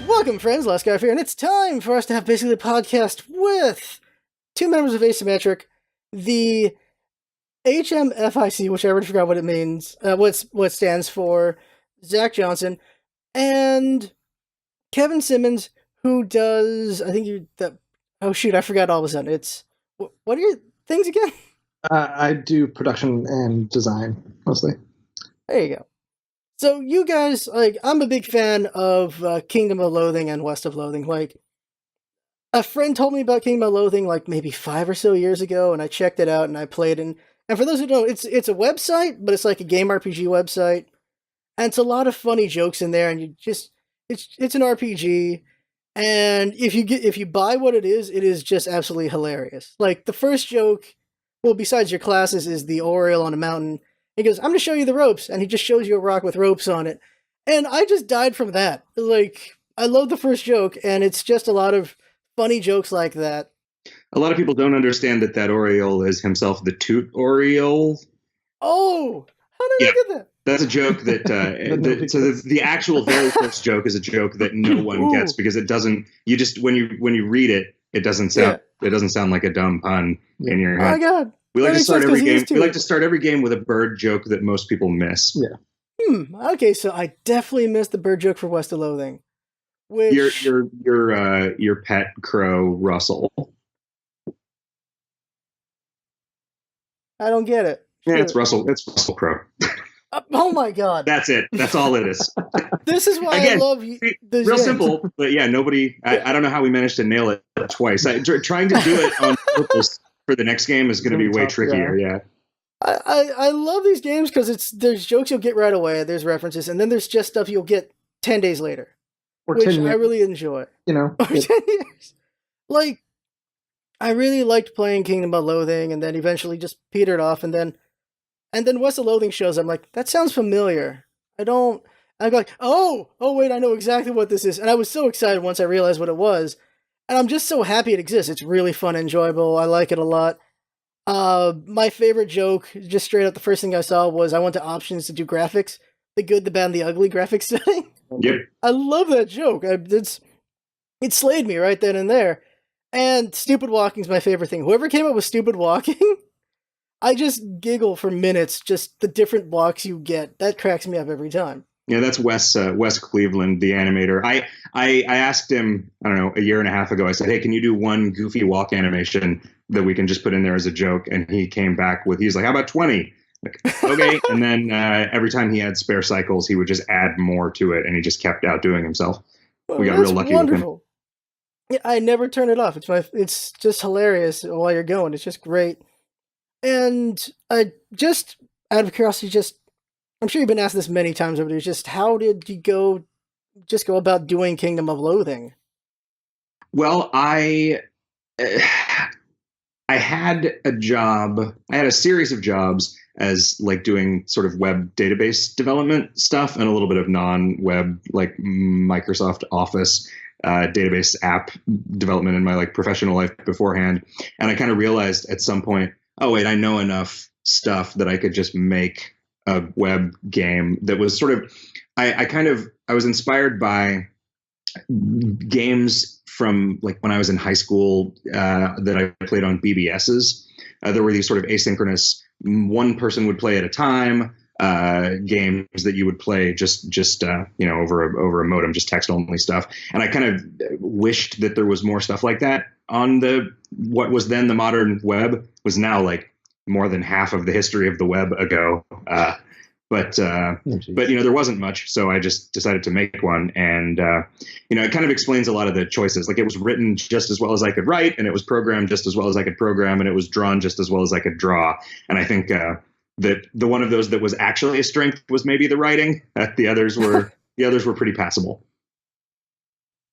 Welcome, friends. LostScarf here, and it's time for us to have basically a podcast with two members of Asymmetric, the HMFIC, which I already forgot what it means, what it stands for, Zack Johnson, and Kevin Simmons, who does, oh shoot, I forgot all of a sudden. What are your things again? I do production and design, mostly. There you go. So you guys, I'm a big fan of Kingdom of Loathing and West of Loathing. A friend told me about Kingdom of Loathing maybe 5 or so years ago, and I checked it out and I played it. And for those who don't know, it's a website, but it's like a game RPG website, and it's a lot of funny jokes in there. And it's an RPG, and if you buy what it is just absolutely hilarious. Like the first joke, well, besides your classes, is the Oriole on a mountain. He goes, "I'm going to show you the ropes," and he just shows you a rock with ropes on it. And I just died from that. I love the first joke, and it's just a lot of funny jokes like that. A lot of people don't understand that Oriole is himself the Toot Oriole. Oh, how did I get that? That's a joke that, the actual very first joke is a joke that no one gets because it doesn't, when you read it, it doesn't sound like a dumb pun in your head. Oh my God. We like to start every game. We like to start every game with a bird joke that most people miss. Yeah. Okay, so I definitely missed the bird joke for West of Loathing. Which Your pet crow, Russell. I don't get it. Yeah, it's Russell. It's Russell Crowe. Oh my God. That's it. That's all it is. This is why I love you. Real simple, but yeah, nobody. I don't know how we managed to nail it twice. Trying to do it on purpose for the next game is going to be way trickier. Yeah. I love these games because there's jokes you'll get right away, there's references, and then there's just stuff you'll get 10 days later, which I really enjoy. Or 10 years. I really liked playing Kingdom of Loathing, and then eventually just petered off, and then West of Loathing shows up. I'm like, that sounds familiar. I'm like, oh wait, I know exactly what this is. And I was so excited once I realized what it was. And I'm just so happy it exists. It's really fun and enjoyable. I like it a lot. My favorite joke, just straight up, the first thing I saw was I went to options to do graphics. The good, the bad, and the ugly graphics setting. Yep. I love that joke. It slayed me right then and there. And stupid walking is my favorite thing. Whoever came up with stupid walking, I just giggle for minutes. Just the different walks you get. That cracks me up every time. Yeah, that's Wes Cleveland, the animator. I asked him, I don't know, a year and a half ago. I said, "Hey, can you do one goofy walk animation that we can just put in there as a joke?" And he came back with, he's like, "How about 20?" Like, okay. And then every time he had spare cycles, he would just add more to it, and he just kept outdoing himself. We got real lucky with him. Yeah, I never turn it off. It's just hilarious while you're going. It's just great. And I just, out of curiosity, I'm sure you've been asked this many times over the years, how did you go about doing Kingdom of Loathing? Well, I had a job. I had a series of jobs as doing sort of web database development stuff and a little bit of non-web, like Microsoft Office database app development in my professional life beforehand. And I kind of realized at some point, oh wait, I know enough stuff that I could just make a web game that was sort of, I was inspired by games from when I was in high school that I played on BBSs. There were these sort of asynchronous, one person would play at a time, games that you would play just over a modem, just text only stuff. And I kind of wished that there was more stuff like that on what was then the modern web, was now more than half of the history of the web ago. But there wasn't much, so I just decided to make one, and it kind of explains a lot of the choices. It was written just as well as I could write, and it was programmed just as well as I could program, and it was drawn just as well as I could draw. And I think that the one of those that was actually a strength was maybe the writing. The others were pretty passable.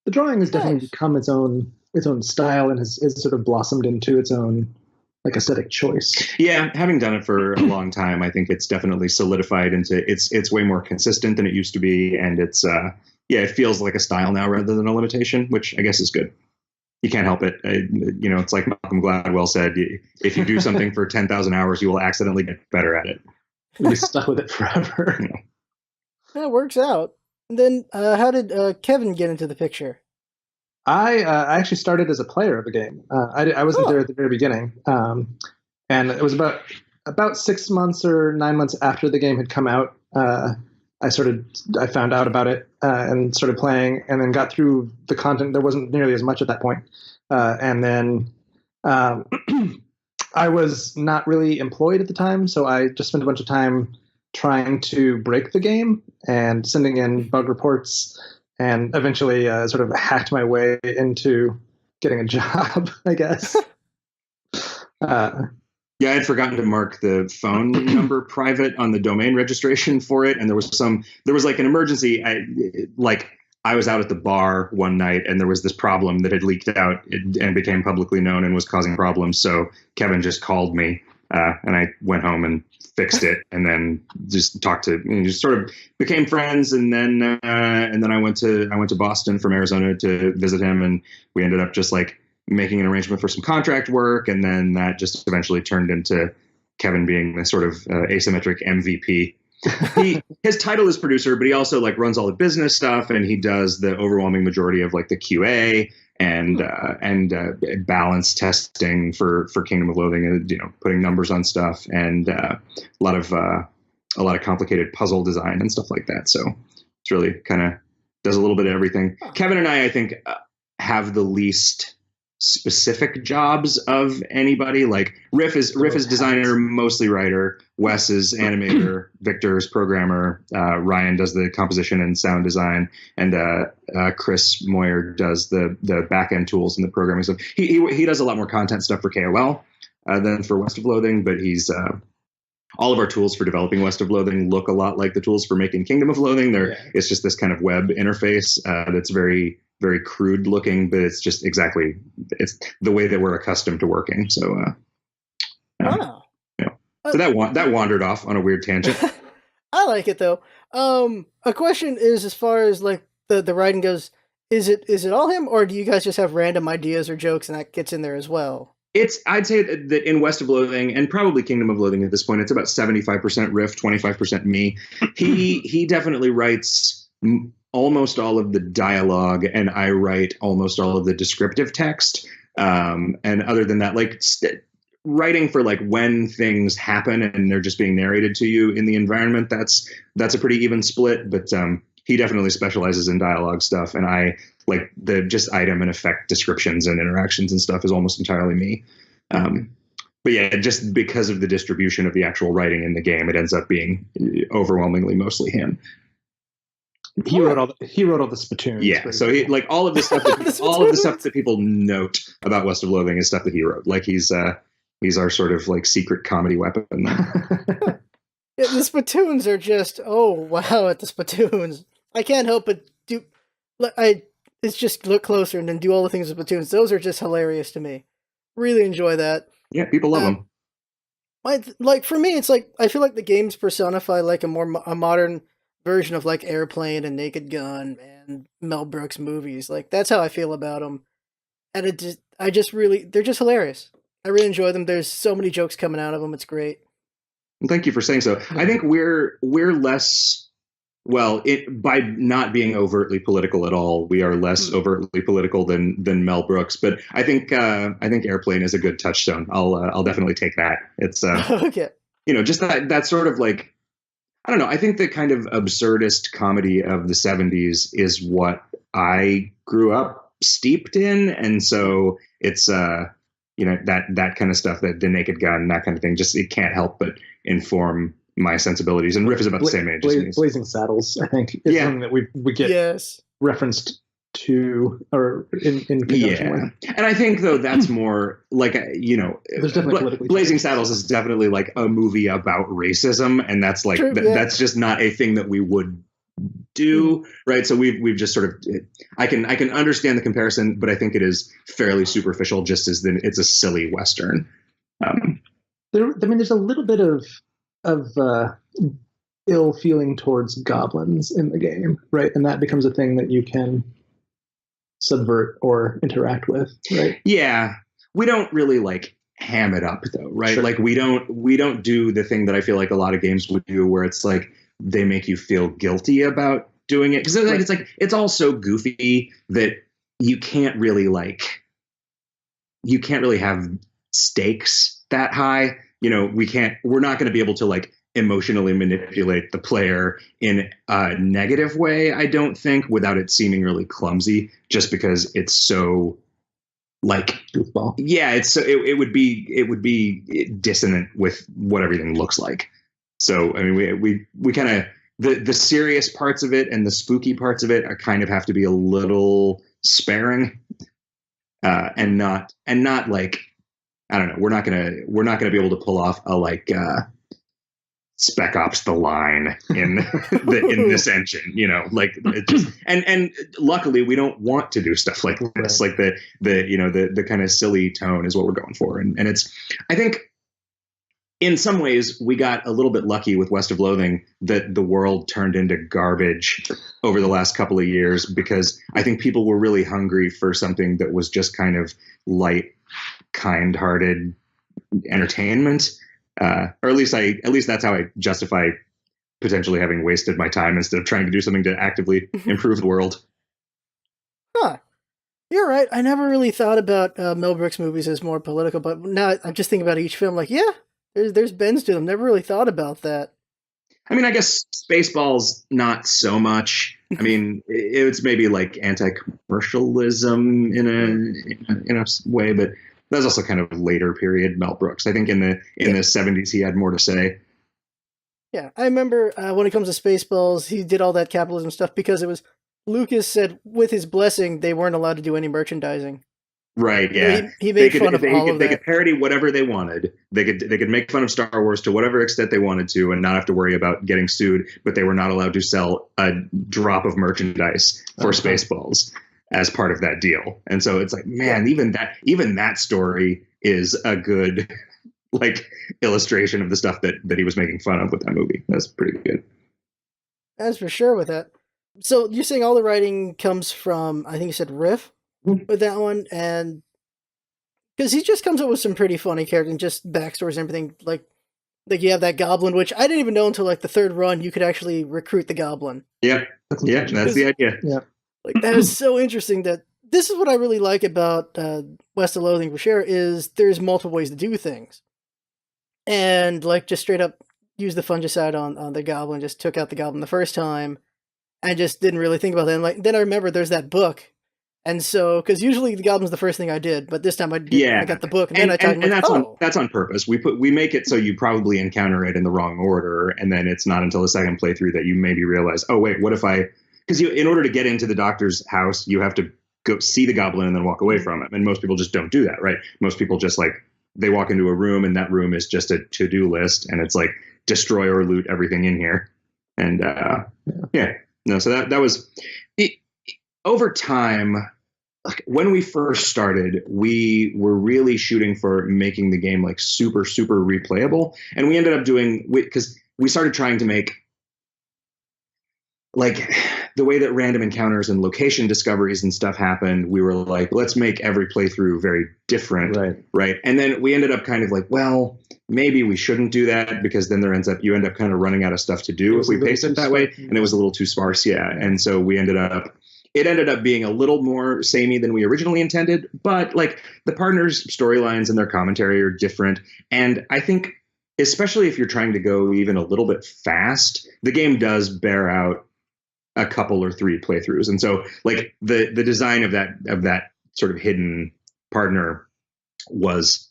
The drawing has definitely become its own style and has sort of blossomed into its own aesthetic choice. Yeah, having done it for a long time, I think it's definitely solidified into it's way more consistent than it used to be, and it's it feels like a style now rather than a limitation, which I guess is good. You can't help it. It's like Malcolm Gladwell said, if you do something for 10,000 hours, you will accidentally get better at it. You'll be stuck with it forever. That works out. And then, how did Kevin get into the picture? I actually started as a player of the game. I wasn't there at the very beginning, and it was about 6 months or 9 months after the game had come out. I found out about it and started playing, and then got through the content. There wasn't nearly as much at that point, and then I was not really employed at the time, so I just spent a bunch of time trying to break the game and sending in bug reports, and eventually sort of hacked my way into getting a job, I guess. Yeah, I had forgotten to mark the phone number private on the domain registration for it, and there was like an emergency. I was out at the bar one night, and there was this problem that had leaked out and became publicly known and was causing problems. So Kevin just called me, and I went home and fixed it, and then just just sort of became friends. And then I went to Boston from Arizona to visit him, and we ended up just like making an arrangement for some contract work, and then that just eventually turned into Kevin being the sort of asymmetric MVP. His title is producer, but he also like runs all the business stuff, and he does the overwhelming majority of like the QA and balance testing for Kingdom of Loathing, and putting numbers on stuff, and a lot of complicated puzzle design and stuff like that. So it's really kind of does a little bit of everything. Kevin and I think, have the least specific jobs of anybody. Like Riff is designer, mostly writer. Wes is animator. Victor is programmer. Ryan does the composition and sound design, and Chris Moyer does the back end tools and the programming stuff. He does a lot more content stuff for KOL than for West of Loathing, but he's all of our tools for developing West of Loathing look a lot like the tools for making Kingdom of Loathing. It's just this kind of web interface that's very, very crude looking, but it's just it's the way that we're accustomed to working. So, Wow. So that wandered off on a weird tangent. I like it though. A question is, as far as like the writing goes, is it all him, or do you guys just have random ideas or jokes and that gets in there as well? I'd say that in West of Loathing, and probably Kingdom of Loathing at this point, it's about 75% Riff, 25% me. He definitely writes almost all of the dialogue, and I write almost all of the descriptive text. And other than that, like writing for like when things happen and they're just being narrated to you in the environment, that's a pretty even split. But he definitely specializes in dialogue stuff, and I like the just item and effect descriptions and interactions and stuff is almost entirely me. But yeah, just because of the distribution of the actual writing in the game, it ends up being overwhelmingly mostly him. He wrote all the spittoons. Yeah, so he like all of the stuff that people note about West of Loathing is stuff that he wrote. Like he's our sort of like secret comedy weapon. Yeah, the spittoons are just, oh wow, at the spittoons. I can't help but it's just look closer and then do all the things with spittoons. Those are just hilarious to me. Really enjoy that. Yeah, people love them. Like for me, it's like I feel like the games personify like a modern version of like Airplane and Naked Gun and Mel Brooks movies. Like that's how I feel about them, and they're just hilarious. I really enjoy them. There's so many jokes coming out of them. It's great. Thank you for saying so. I think we're less. Well, by not being overtly political at all, we are less overtly political than Mel Brooks. But I think Airplane is a good touchstone. I'll definitely take that. It's okay. Just that sort of like, I don't know. I think the kind of absurdist comedy of the 70s is what I grew up steeped in, and so it's that kind of stuff, that the Naked Gun, that kind of thing. Just it can't help but inform my sensibilities. And Riff is about the same age as me. Blazing Saddles, I think, is something that we get referenced to, or in conjunction with. And I think though that's more like there's definitely Blazing Saddles is definitely like a movie about racism, and that's like that's just not a thing that we would do, right? So we've just sort of I can understand the comparison, but I think it is fairly superficial, just as it's a silly Western. There's a little bit of ill feeling towards goblins in the game, right? And that becomes a thing that you can subvert or interact with, right? Yeah, we don't really like ham it up though, right? Sure. Like we don't do the thing that I feel like a lot of games would do, where it's like they make you feel guilty about doing it, because it's all so goofy that you can't really have stakes that high. We're not going to be able to like emotionally manipulate the player in a negative way, I don't think, without it seeming really clumsy, just because it's so like goofball. Yeah, it would be dissonant with what everything looks like. So I mean, we kind of the serious parts of it and the spooky parts of it are kind of have to be a little sparing, and not like, I don't know. We're not gonna be able to pull off a like Spec Ops: The Line in in this engine, like it just and luckily we don't want to do stuff like this. Right. Like the kind of silly tone is what we're going for, and it's, I think in some ways we got a little bit lucky with West of Loathing that the world turned into garbage over the last couple of years, because I think people were really hungry for something that was just kind of light, kind-hearted entertainment. Or at least that's how I justify potentially having wasted my time instead of trying to do something to actively improve the world. Huh. You're right. I never really thought about Mel Brooks movies as more political, but now I'm just thinking about each film like, yeah, there's bends to them. Never really thought about that. I mean, I guess Spaceballs, not so much. I mean, it's maybe like anti-commercialism in a way, but that's also kind of later period Mel Brooks. I think in the 70s he had more to say. Yeah, I remember when it comes to Spaceballs, he did all that capitalism stuff because it was Lucas said with his blessing they weren't allowed to do any merchandising. Right. Yeah. He made fun of all of that. They could parody whatever they wanted. They could make fun of Star Wars to whatever extent they wanted to, and not have to worry about getting sued. But they were not allowed to sell a drop of merchandise for Spaceballs as part of that deal. And so it's like, man, even that story is a good like illustration of the stuff that he was making fun of with that movie. That's pretty good. That's for sure with that. So you're saying all the writing comes from, I think you said Riff with that one, and because he just comes up with some pretty funny characters and just backstories and everything. Like you have that goblin, which I didn't even know until like the third run you could actually recruit the goblin. Yeah, that's the idea. Yeah. Like, that is so interesting. That this is what I really like about West of Loathing for sure, is there's multiple ways to do things. And like just straight up use the fungicide on the goblin, just took out the goblin the first time and just didn't really think about that. And like then I remember there's that book. And so, because usually the goblin's the first thing I did, but this time I got the book, and then I talked. And that's on purpose. We make it so you probably encounter it in the wrong order, and then it's not until the second playthrough that you maybe realize, oh wait, what if I? Because in order to get into the doctor's house, you have to go see the goblin and then walk away from him, and most people just don't do that, right? Most people just like they walk into a room, and that room is just a to-do list, and it's like destroy or loot everything in here, and so that was it. Over time. When we first started, we were really shooting for making the game like super, super replayable. And we ended up doing, because we started trying to make like the way that random encounters and location discoveries and stuff happen. We were like, let's make every playthrough very different. Right. And then we ended up kind of like, well, maybe we shouldn't do that, because then you end up kind of running out of stuff to do if we pace it that way. And it was a little too sparse. Yeah. And so it ended up being a little more samey than we originally intended, but like the partners' storylines and their commentary are different. And I think, especially if you're trying to go even a little bit fast, the game does bear out a couple or three playthroughs. And so like the design of that sort of hidden partner was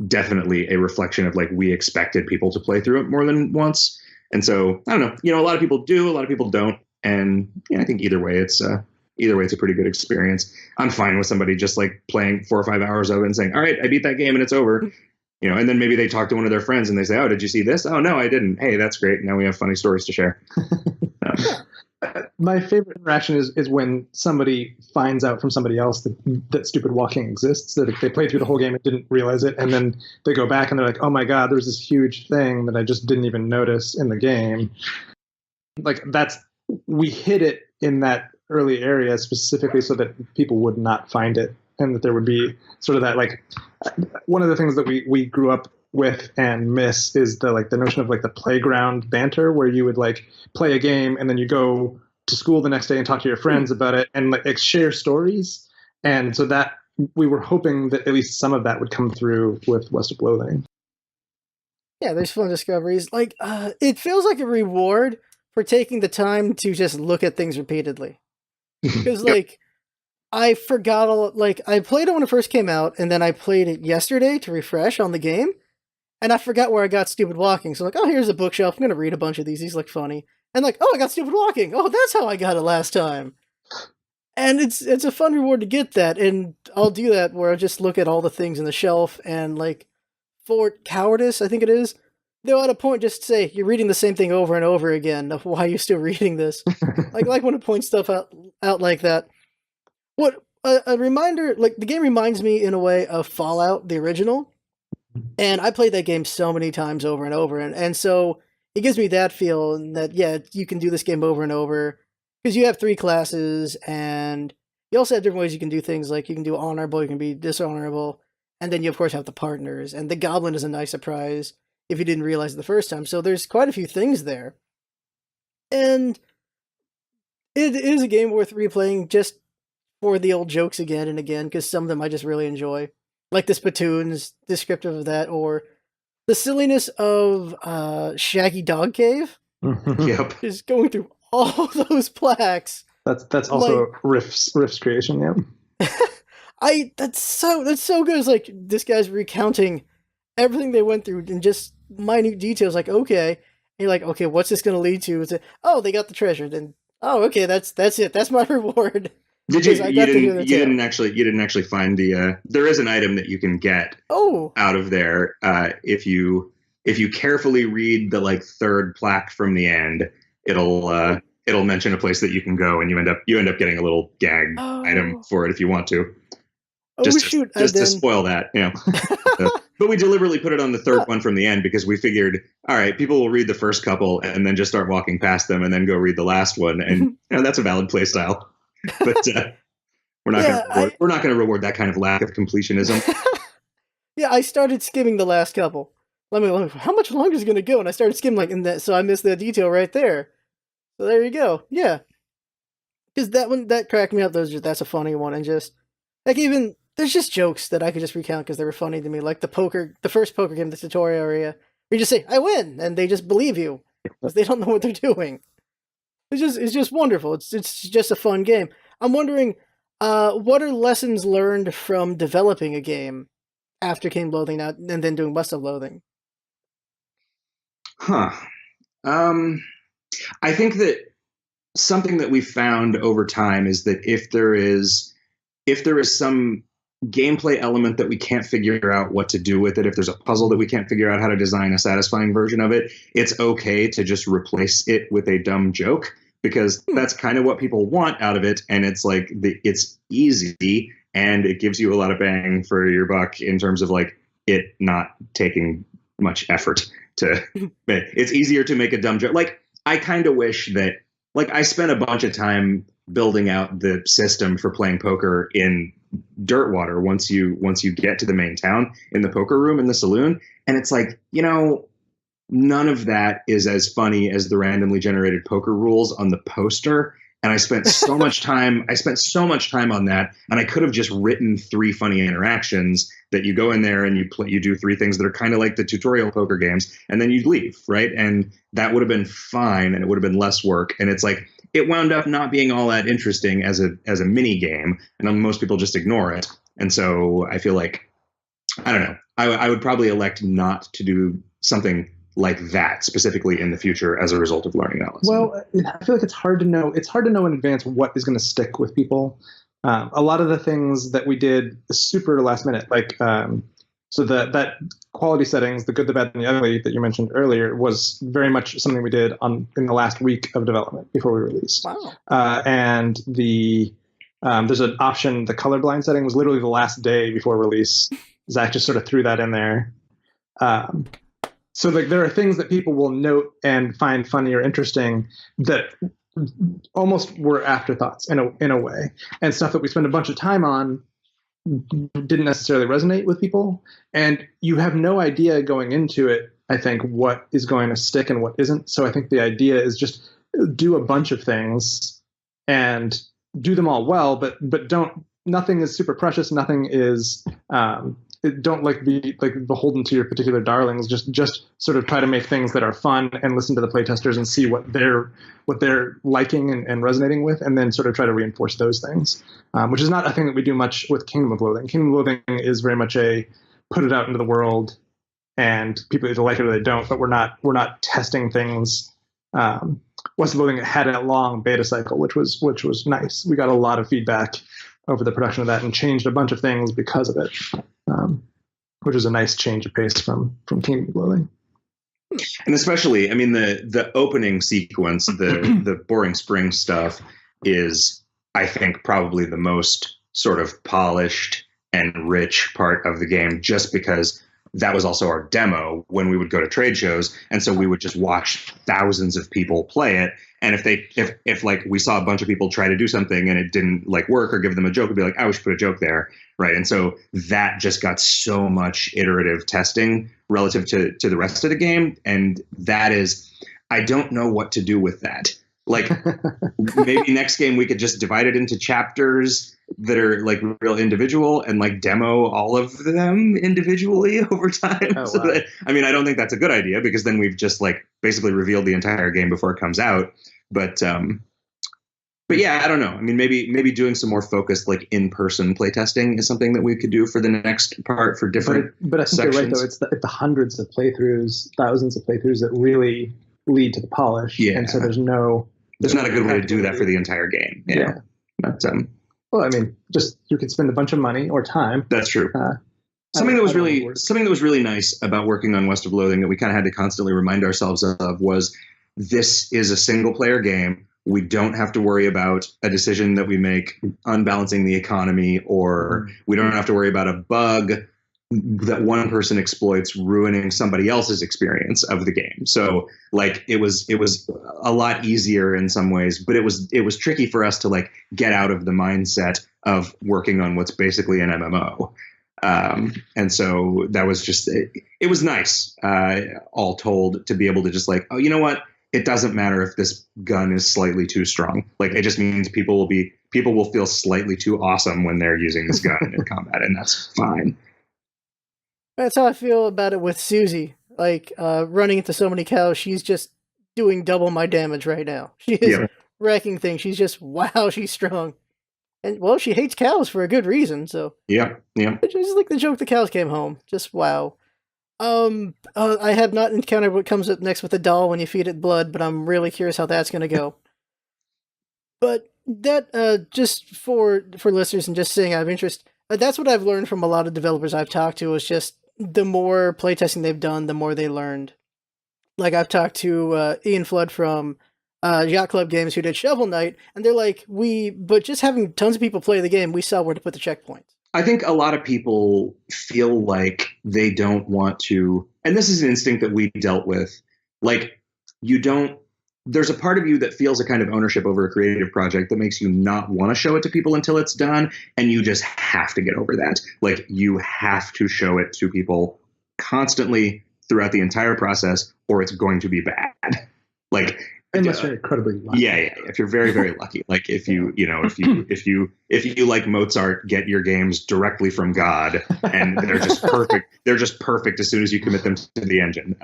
definitely a reflection of like, we expected people to play through it more than once. And so I don't know, a lot of people do, a lot of people don't. And I think either way, it's a pretty good experience. I'm fine with somebody just like playing 4 or 5 hours of it and saying, all right, I beat that game and it's over. And then maybe they talk to one of their friends and they say, oh, did you see this? Oh, no, I didn't. Hey, that's great. Now we have funny stories to share. My favorite interaction is when somebody finds out from somebody else that stupid walking exists, that they played through the whole game and didn't realize it. And then they go back and they're like, oh my God, there's this huge thing that I just didn't even notice in the game. Like we hid it in that early area specifically so that people would not find it, and that there would be sort of that, like, one of the things that we grew up with and miss is the notion of like the playground banter, where you would like play a game and then you go to school the next day and talk to your friends about it and like share stories. And so that we were hoping that at least some of that would come through with West of Loathing. Yeah, there's fun discoveries. Like, it feels like a reward for taking the time to just look at things repeatedly. Because, like, I forgot I played it when it first came out, and then I played it yesterday to refresh on the game, and I forgot where I got stupid walking. So, like, oh, here's a bookshelf. I'm going to read a bunch of these. These look funny. And, like, oh, I got stupid walking. Oh, that's how I got it last time. And it's a fun reward to get that, and I'll do that where I'll just look at all the things in the shelf, and, like, for cowardice, I think it is, they'll at a point just say, you're reading the same thing over and over again. Why are you still reading this? like when it points stuff out like that. What a reminder, like the game reminds me in a way of Fallout, the original. And I played that game so many times over and over. And so it gives me that feel that, yeah, you can do this game over and over. Because you have 3 classes, and you also have different ways you can do things. Like you can do honorable, you can be dishonorable. And then you, of course, have the partners. And the goblin is a nice surprise if you didn't realize it the first time. So there's quite a few things there. And it is a game worth replaying just for the old jokes again and again, because some of them I just really enjoy. Like the spittoons, descriptive of that, or the silliness of Shaggy Dog Cave. Yep. Just going through all those plaques. That's also Riff's creation, yeah. That's so good. It's like this guy's recounting everything they went through in just minute details. Like, okay, and you're like, okay, what's this going to lead to? It's oh, they got the treasure. Then oh, okay, that's it. That's my reward. You didn't actually find the there is an item that you can get out of there if you carefully read the like 3rd plaque from the end. It'll mention a place that you can go, and you end up getting a little gag item for it if you want to. Just to spoil that, you know. But we deliberately put it on the 3rd one from the end because we figured, all right, people will read the first couple and then just start walking past them and then go read the last one, and you know, that's a valid play style. But we're not going to reward that kind of lack of completionism. Yeah, I started skimming the last couple. Let me how much longer is it going to go? And I started skimming so I missed that detail right there. So there you go. Yeah, because that one that cracked me up. That's a funny one, and just like even. There's just jokes that I could just recount because they were funny to me, like the first poker game, the tutorial area. You just say, "I win," and they just believe you because they don't know what they're doing. It's just wonderful. It's just a fun game. I'm wondering, what are lessons learned from developing a game after Kingdom of Loathing and then doing West of Loathing? Huh. I think that something that we found over time is that if there is some gameplay element that we can't figure out what to do with it, if there's a puzzle that we can't figure out how to design a satisfying version of it, it's okay to just replace it with a dumb joke, because that's kind of what people want out of it. And it's like it's easy and it gives you a lot of bang for your buck in terms of like it not taking much effort to it's easier to make a dumb joke. Like I kind of wish that like I spent a bunch of time building out the system for playing poker in Dirtwater once you get to the main town, in the poker room in the saloon, and it's like, you know, none of that is as funny as the randomly generated poker rules on the poster. And I spent so much time on that, and I could have just written 3 funny interactions that you go in there and you do 3 things that are kind of like the tutorial poker games, and then you leave, right? And that would have been fine, and it would have been less work. And it's like it wound up not being all that interesting as a mini game, and most people just ignore it. And so I feel like, I don't know, I would probably elect not to do something like that specifically in the future as a result of learning that lesson. Well, I feel like it's hard to know. It's hard to know in advance what is going to stick with people. A lot of the things that we did super last minute, like so that quality settings, the good, the bad, and the ugly that you mentioned earlier, was very much something we did in the last week of development before we released. Wow. And there's an option. The colorblind setting was literally the last day before release. Zack just sort of threw that in there. So like there are things that people will note and find funny or interesting that almost were afterthoughts in a way, and stuff that we spend a bunch of time on didn't necessarily resonate with people. And you have no idea going into it, I think, what is going to stick and what isn't. So I think the idea is just do a bunch of things and do them all well, but nothing is super precious. Nothing is, don't be beholden to your particular darlings. Just sort of try to make things that are fun and listen to the playtesters and see what they're liking and resonating with, and then sort of try to reinforce those things, which is not a thing that we do much with Kingdom of Loathing. Kingdom of Loathing is very much a put it out into the world, and people either like it or they don't. But we're not testing things. West of Loathing had a long beta cycle, which was nice. We got a lot of feedback over the production of that and changed a bunch of things because of it, which was a nice change of pace from Kingdom of Loathing. And especially, I mean, the opening sequence, the Boring Spring stuff is, I think, probably the most sort of polished and rich part of the game, just because that was also our demo when we would go to trade shows. And so we would just watch thousands of people play it. And if like we saw a bunch of people try to do something and it didn't like work or give them a joke, we'd be like, we should put a joke there. Right. And so that just got so much iterative testing relative to the rest of the game. And that is, I don't know what to do with that. Like maybe next game we could just divide it into chapters that are like real individual and like demo all of them individually over time. Oh, so wow. that, I mean, I don't think that's a good idea, because then we've just like basically revealed the entire game before it comes out. But yeah, I don't know. I mean, maybe doing some more focused like in-person playtesting is something that we could do for the next part for different. But I think sections. you're right, though. It's the hundreds of playthroughs, thousands of playthroughs that really lead to the polish. Yeah. And so there's not a good way to do that for the entire game. Yeah. But, well, I mean, just you could spend a bunch of money or time. that's true. Something that was really nice about working on West of Loathing that we kind of had to constantly remind ourselves of was this is a single player game. We don't have to worry about a decision that we make unbalancing the economy, or we don't have to worry about a bug that one person exploits ruining somebody else's experience of the game. So like it was a lot easier in some ways, but it was tricky for us to like get out of the mindset of working on what's basically an MMO. And so that was just, it was nice, all told, to be able to just like, oh, you know what? It doesn't matter if this gun is slightly too strong. Like it just means people will feel slightly too awesome when they're using this gun in combat, and that's fine. That's how I feel about it with Susie. Like, running into so many cows, she's just doing double my damage right now. She is wrecking things. She's just, wow, she's strong. And, well, she hates cows for a good reason, so. Yeah. It's just like the joke the cows came home. Just, wow. I have not encountered what comes up next with the doll when you feed it blood, but I'm really curious how that's going to go. But that, just for listeners and just saying I have interest, that's what I've learned from a lot of developers I've talked to, is just the more playtesting they've done, the more they learned. Like, I've talked to Ian Flood from Yacht Club Games, who did Shovel Knight, and they're like, but just having tons of people play the game, we saw where to put the checkpoints. I think a lot of people feel like they don't want to, and this is an instinct that we dealt with, like, there's a part of you that feels a kind of ownership over a creative project that makes you not want to show it to people until it's done, and you just have to get over that. Like, you have to show it to people constantly throughout the entire process, or it's going to be bad. Like, unless you're incredibly lucky. Yeah. If you're very, very lucky, like if you like Mozart, get your games directly from God, and they're just perfect. They're just perfect as soon as you commit them to the engine.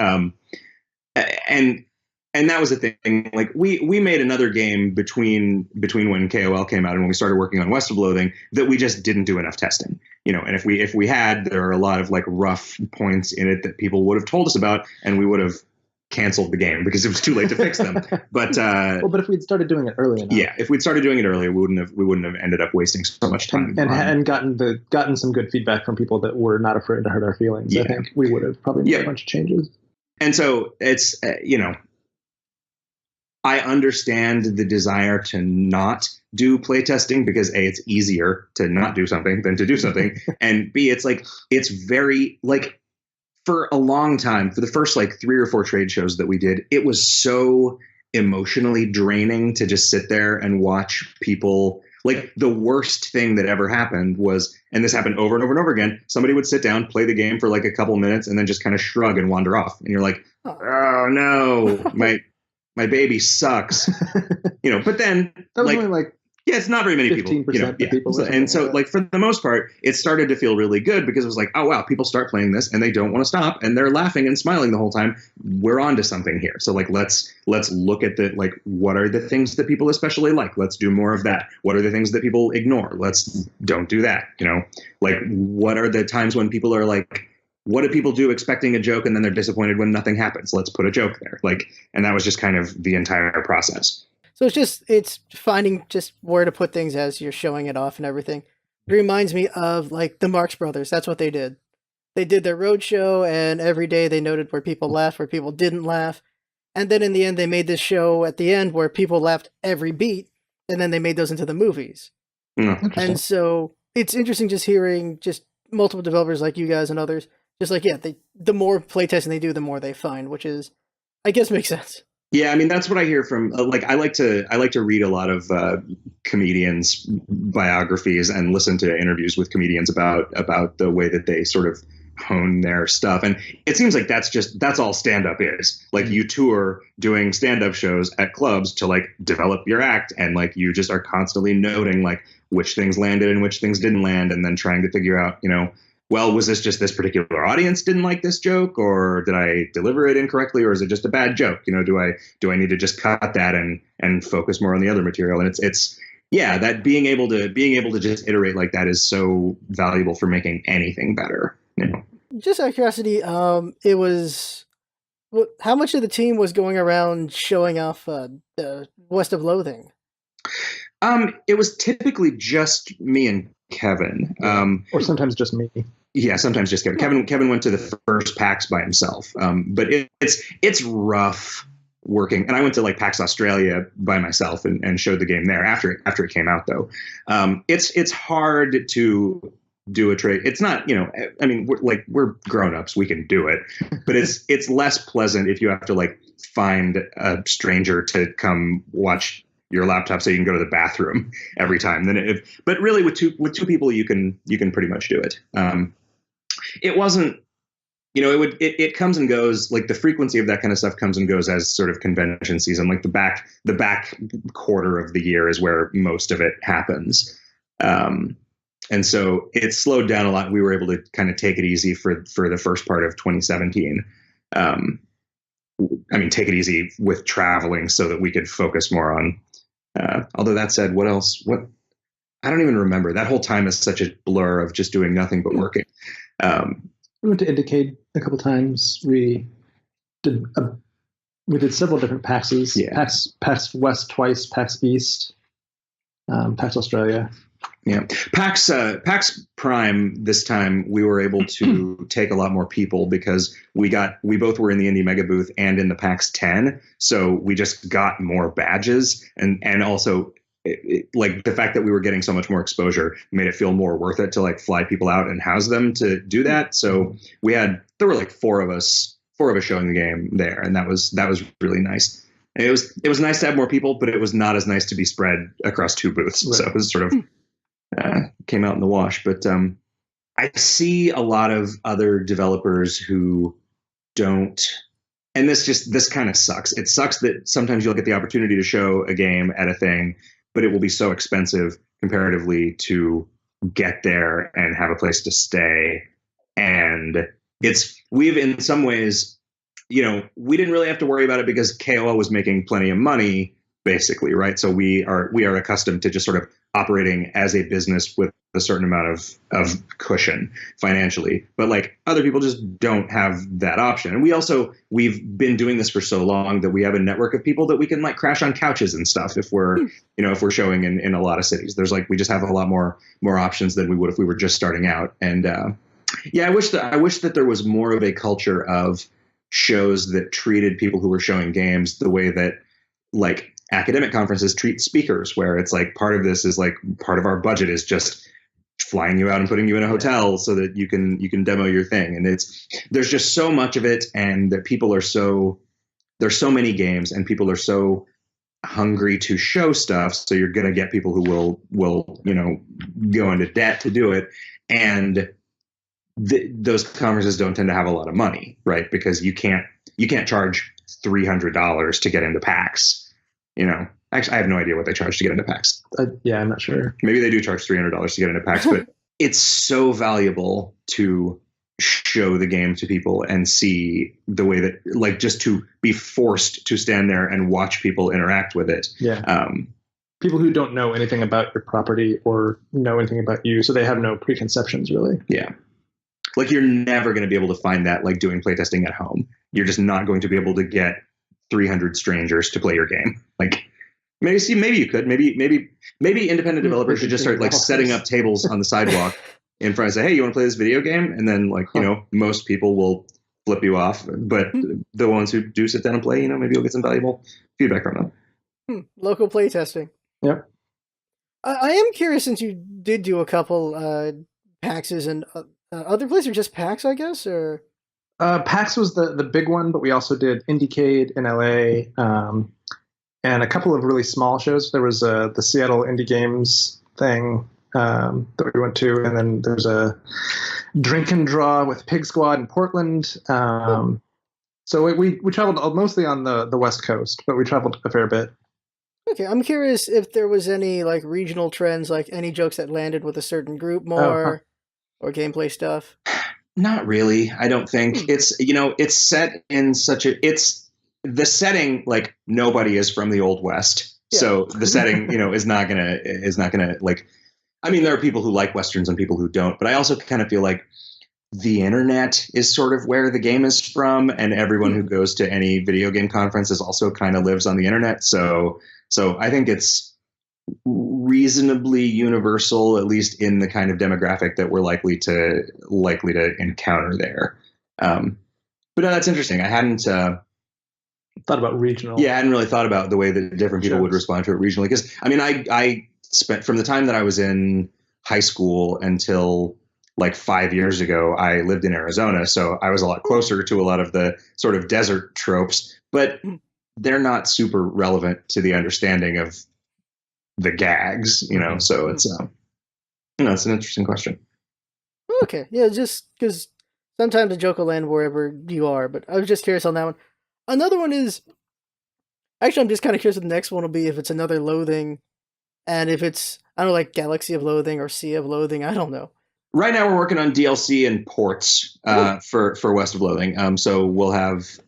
And that was the thing. Like we made another game between when KOL came out and when we started working on West of Loathing that we just didn't do enough testing. And if we had, there are a lot of like rough points in it that people would have told us about, and we would have canceled the game because it was too late to fix them. But but if we'd started doing it early enough, if we'd started doing it earlier, we wouldn't have ended up wasting so much time and gotten some good feedback from people that were not afraid to hurt our feelings. I think we would have probably made a bunch of changes. And so it's I understand the desire to not do playtesting because A, it's easier to not do something than to do something, and B, it's like it's very like. For a long time, for the first like 3 or 4 trade shows that we did, it was so emotionally draining to just sit there and watch people. Like, the worst thing that ever happened was, and this happened over and over and over again, somebody would sit down, play the game for like a couple minutes, and then just kind of shrug and wander off. And you're like, oh no, my baby sucks, but then that was only like yeah, it's not very many people. 15% of people. So like for the most part, it started to feel really good because it was like, oh wow, people start playing this and they don't want to stop and they're laughing and smiling the whole time. We're on to something here. So like let's look at what are the things that people especially like? Let's do more of that. What are the things that people ignore? Let's don't do that. Like what are the times when people are like, what do people do expecting a joke and then they're disappointed when nothing happens? Let's put a joke there. And that was just kind of the entire process. So it's finding just where to put things as you're showing it off and everything. It reminds me of like the Marx Brothers. That's what they did. They did their road show, and every day they noted where people laughed, where people didn't laugh. And then in the end, they made this show at the end where people laughed every beat, and then they made those into the movies. And so it's interesting just hearing just multiple developers like you guys and others, just like, the more playtesting they do, the more they find, which is, I guess, makes sense. Yeah, I mean that's what I hear from I like to read a lot of comedians' biographies and listen to interviews with comedians about the way that they sort of hone their stuff, and it seems like that's all stand up is. Like you tour doing stand up shows at clubs to like develop your act, and like you just are constantly noting like which things landed and which things didn't land, and then trying to figure out well, was this just this particular audience didn't like this joke, or did I deliver it incorrectly, or is it just a bad joke? Do I need to just cut that and focus more on the other material? And it's that being able to just iterate like that is so valuable for making anything better. Just out of curiosity, it was how much of the team was going around showing off the West of Loathing? It was typically just me and Kevin, or sometimes just me. Yeah, sometimes just Kevin. Kevin went to the first PAX by himself, but it's rough working. And I went to like PAX Australia by myself and showed the game there after it came out. Though it's hard to do a trade. It's not I mean we're grown-ups, we can do it, but it's less pleasant if you have to like find a stranger to come watch your laptop so you can go to the bathroom every time. But really with two people you can pretty much do it. It wasn't, it comes and goes. Like the frequency of that kind of stuff comes and goes as sort of convention season. Like the back quarter of the year is where most of it happens. And so it slowed down a lot. We were able to kind of take it easy for the first part of 2017. I mean, take it easy with traveling so that we could focus more on. Although that said, what else? I don't even remember. That whole time is such a blur of just doing nothing but working. We went to Indicate a couple times. We did several different PAXs. Yeah. PAX West twice, PAX East, PAX Australia. Yeah, PAX Prime this time we were able to take a lot more people because we both were in the Indie Mega booth and in the PAX 10, so we just got more badges and also like the fact that we were getting so much more exposure made it feel more worth it to like fly people out and house them to do that. So there were like four of us showing the game there, and that was really nice. And it was nice to have more people, but it was not as nice to be spread across two booths. Right. So it was sort of came out in the wash. But I see a lot of other developers who don't, and this kind of sucks. It sucks that sometimes you'll get the opportunity to show a game at a thing, but it will be so expensive comparatively to get there and have a place to stay. And we've in some ways, we didn't really have to worry about it because KOL was making plenty of money, basically, right? So we are accustomed to just sort of operating as a business with a certain amount of cushion financially. But like other people just don't have that option. And we've been doing this for so long that we have a network of people that we can like crash on couches and stuff if we're showing in a lot of cities. There's like we just have a lot more options than we would if we were just starting out. And I wish that there was more of a culture of shows that treated people who were showing games the way that like academic conferences treat speakers, where it's like part of this is like part of our budget is just flying you out and putting you in a hotel so that you can demo your thing. And there's just so much of it, and that there's so many games and people are so hungry to show stuff. So you're going to get people who will go into debt to do it. And those conferences don't tend to have a lot of money, right? Because you can't charge $300 to get into PAX. Actually, I have no idea what they charge to get into PAX. Yeah, I'm not sure. Maybe they do charge $300 to get into PAX, but it's so valuable to show the game to people and see the way that, like, just to be forced to stand there and watch people interact with it. Yeah. People who don't know anything about your property or know anything about you, so they have no preconceptions, really. Yeah. Like, you're never going to be able to find that, like, doing playtesting at home. You're just not going to be able to get 300 strangers to play your game. Like, maybe you could. Maybe independent developers should just start, like, setting up tables on the sidewalk in front and say, hey, you want to play this video game? And then, like, most people will flip you off. But the ones who do sit down and play, maybe you'll get some valuable feedback from them. Local playtesting. Yep. I am curious, since you did do a couple PAXs and other places, or just PAX, I guess, or PAX was the big one, but we also did Indiecade in LA, and a couple of really small shows. There was the Seattle Indie Games thing that we went to, and then there's a drink and draw with Pig Squad in Portland. So we traveled mostly on the West Coast, but we traveled a fair bit. Okay, I'm curious if there was any, like, regional trends, like any jokes that landed with a certain group more, or gameplay stuff. Not really. I don't think it's set in the setting, like, nobody is from the Old West. Yeah. So the setting, is not gonna like, I mean, there are people who like Westerns and people who don't, but I also kind of feel like the internet is sort of where the game is from, and everyone who goes to any video game conferences also kind of lives on the internet. So I think it's reasonably universal, at least in the kind of demographic that we're likely to encounter there. But no, that's interesting. I hadn't thought about regional. Yeah, I hadn't really thought about the way that different people would respond to it regionally. Because, I mean, I spent, from the time that I was in high school until like 5 years ago, I lived in Arizona. So I was a lot closer to a lot of the sort of desert tropes, but they're not super relevant to the understanding of the gags, so it's it's an interesting question. Okay, yeah, just because sometimes a joke will land wherever you are, but I was just curious on that one. Another one is, actually, I'm just kind of curious what the next one will be, if it's another Loathing, and if it's, I don't know, like Galaxy of Loathing or Sea of Loathing, I don't know. Right now we're working on DLC and ports for West of Loathing. So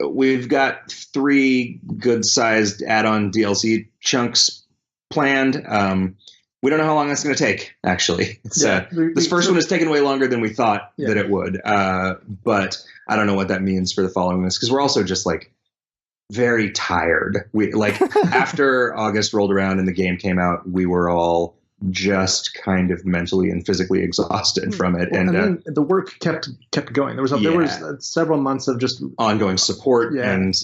we've got 3 good-sized add-on DLC chunks planned. We don't know how long that's going to take, actually. This first one has taken way longer than we thought that it would. But I don't know what that means for the following ones, because we're also just, like, very tired. We, like, after August rolled around and the game came out, we were all just kind of mentally and physically exhausted from it. Well, and the work kept going. There was several months of just ongoing support and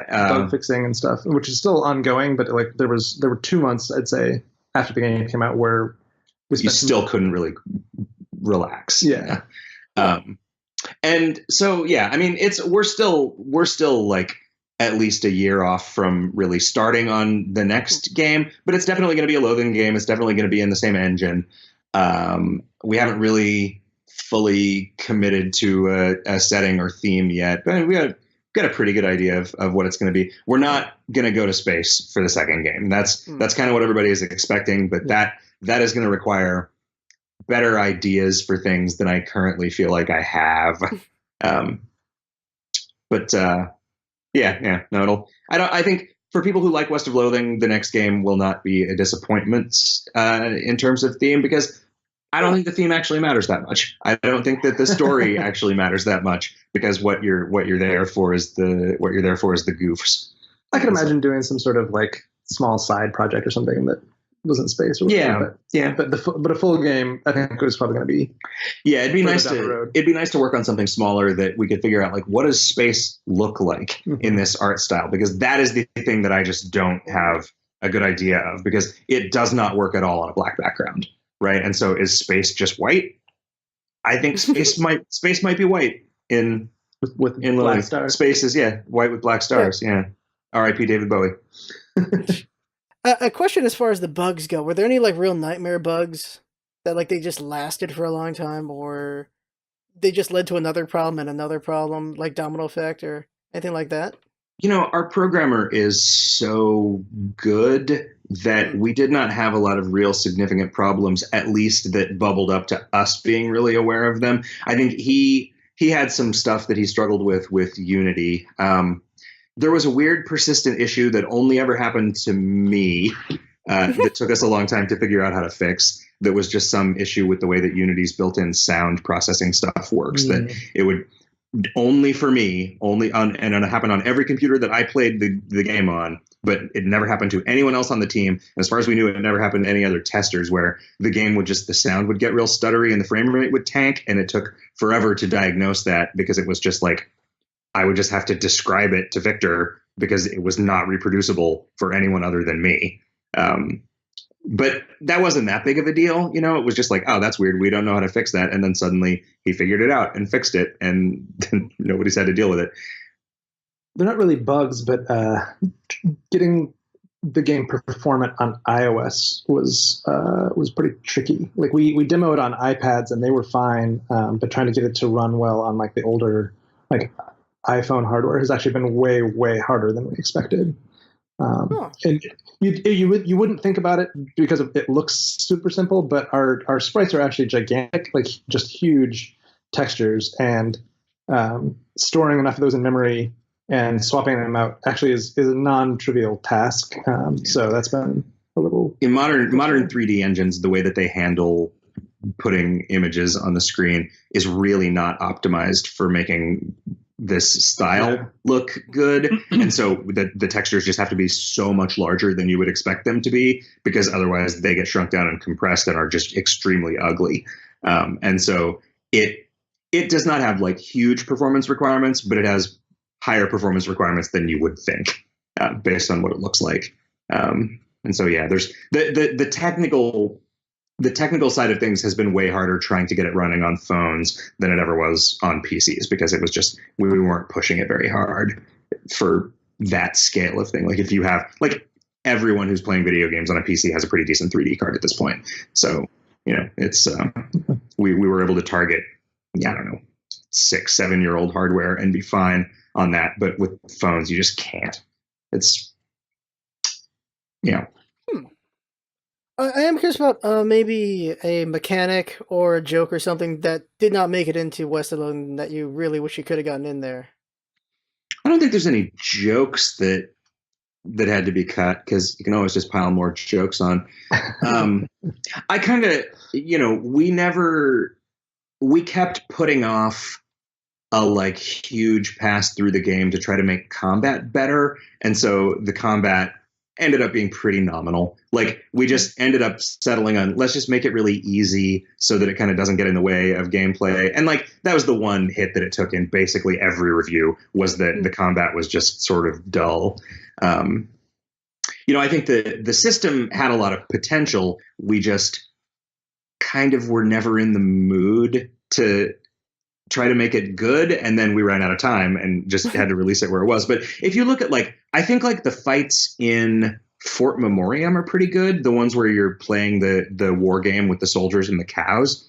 bug fixing and stuff, which is still ongoing. But, like, there were 2 months, I'd say, after the game came out where you still couldn't really relax. Yeah. And so, I mean, we're still like at least a year off from really starting on the next game, but it's definitely going to be a Loathing game. It's definitely going to be in the same engine. We haven't really fully committed to a setting or theme yet, but we got a pretty good idea of what it's going to be. We're not going to go to space for the second game. That's kind of what everybody is expecting, but that is going to require better ideas for things than I currently feel like I have. I think for people who like West of Loathing, the next game will not be a disappointment in terms of theme, because I don't think the theme actually matters that much. I don't think that the story actually matters that much, because what you're there for is the goofs. I can imagine doing some sort of, like, small side project or something that was in space. Or but a full game, I think, was probably going to be. Yeah, it'd be nice to work on something smaller that we could figure out, like, what does space look like in this art style? Because that is the thing that I just don't have a good idea of, because it does not work at all on a black background, right? And so, is space just white? I think space might be white in black stars. Space is white with black stars. Yeah. R.I.P. David Bowie. A question as far as the bugs go. Were there any, like, real nightmare bugs that, like, they just lasted for a long time, or they just led to another problem and another problem, like domino effect or anything like that? Our programmer is so good that we did not have a lot of real significant problems, at least that bubbled up to us being really aware of them. I think he had some stuff that he struggled with Unity. There was a weird persistent issue that only ever happened to me that took us a long time to figure out how to fix. That was just some issue with the way that Unity's built-in sound processing stuff works. That it would only for me, and it happened on every computer that I played the game on, but it never happened to anyone else on the team. As far as we knew, it never happened to any other testers, where the game would the sound would get real stuttery and the frame rate would tank, and it took forever to diagnose that because it was just like, I would just have to describe it to Victor because it was not reproducible for anyone other than me. But that wasn't that big of a deal. It was just like, oh, that's weird. We don't know how to fix that. And then suddenly he figured it out and fixed it, and nobody's had to deal with it. They're not really bugs, but getting the game performant on iOS was pretty tricky. Like we demoed on iPads and they were fine, but trying to get it to run well on like the older like iPhone hardware has actually been way, way harder than we expected. And you wouldn't think about it because it looks super simple, but our sprites are actually gigantic, like just huge textures, and storing enough of those in memory and swapping them out actually is a non-trivial task. So that's been a little in modern 3D engines. The way that they handle putting images on the screen is really not optimized for making this style look good. And so the textures just have to be so much larger than you would expect them to be, because otherwise they get shrunk down and compressed and are just extremely ugly. And so it does not have like huge performance requirements, but it has higher performance requirements than you would think based on what it looks like. And so, yeah, there's the technical side of things has been way harder trying to get it running on phones than it ever was on PCs, because it was just, we weren't pushing it very hard for that scale of thing. Like if you have, like, everyone who's playing video games on a PC has a pretty decent 3D card at this point. So, it's, we were able to target, I don't know, 6-7-year-old hardware and be fine on that. But with phones, you just can't. It's, I am curious about maybe a mechanic or a joke or something that did not make it into West of Loathing that you really wish you could have gotten in there. I don't think there's any jokes that had to be cut, because you can always just pile more jokes on. I kind of, we kept putting off a like huge pass through the game to try to make combat better. And so the combat ended up being pretty nominal. Like we just ended up settling on, let's just make it really easy so that it kind of doesn't get in the way of gameplay. And like, that was the one hit that it took in basically every review, was that the combat was just sort of dull. I think the system had a lot of potential. We just kind of were never in the mood to try to make it good, and then we ran out of time and just had to release it where it was. But if you look at I think the fights in Fort Memoriam are pretty good. The ones where you're playing the war game with the soldiers and the cows.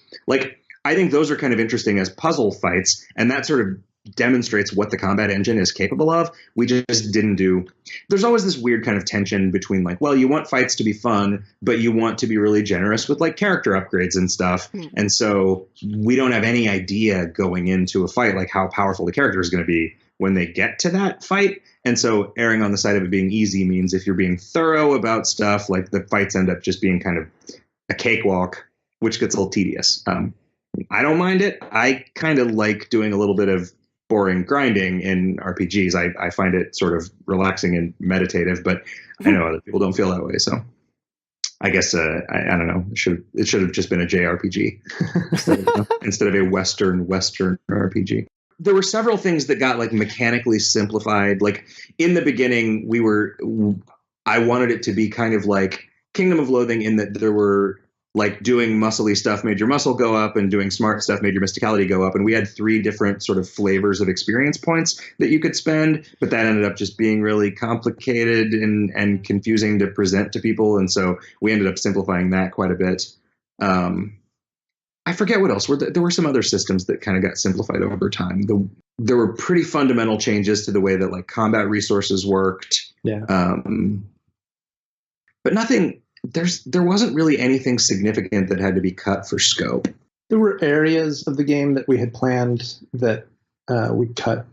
I think those are kind of interesting as puzzle fights, and that sort of demonstrates what the combat engine is capable of. We just didn't do. There's always this weird kind of tension between you want fights to be fun, but you want to be really generous with character upgrades and stuff. And so we don't have any idea going into a fight how powerful the character is going to be when they get to that fight. And so erring on the side of it being easy means if you're being thorough about stuff, the fights end up just being kind of a cakewalk, which gets a little tedious. I don't mind it. I kind of like doing a little bit of boring grinding in RPGs. I find it sort of relaxing and meditative, but I know other people don't feel that way. So I guess I don't know. It should have just been a JRPG instead of a Western RPG. There were several things that got mechanically simplified. In the beginning, I wanted it to be kind of like Kingdom of Loathing, in that there were doing muscly stuff made your muscle go up, and doing smart stuff made your mysticality go up. And we had 3 different sort of flavors of experience points that you could spend, but that ended up just being really complicated and confusing to present to people. And so we ended up simplifying that quite a bit. I I forget what else. There were some other systems that kind of got simplified over time. There were pretty fundamental changes to the way that like combat resources worked. Yeah. But nothing. There wasn't really anything significant that had to be cut for scope. There were areas of the game that we had planned that we cut.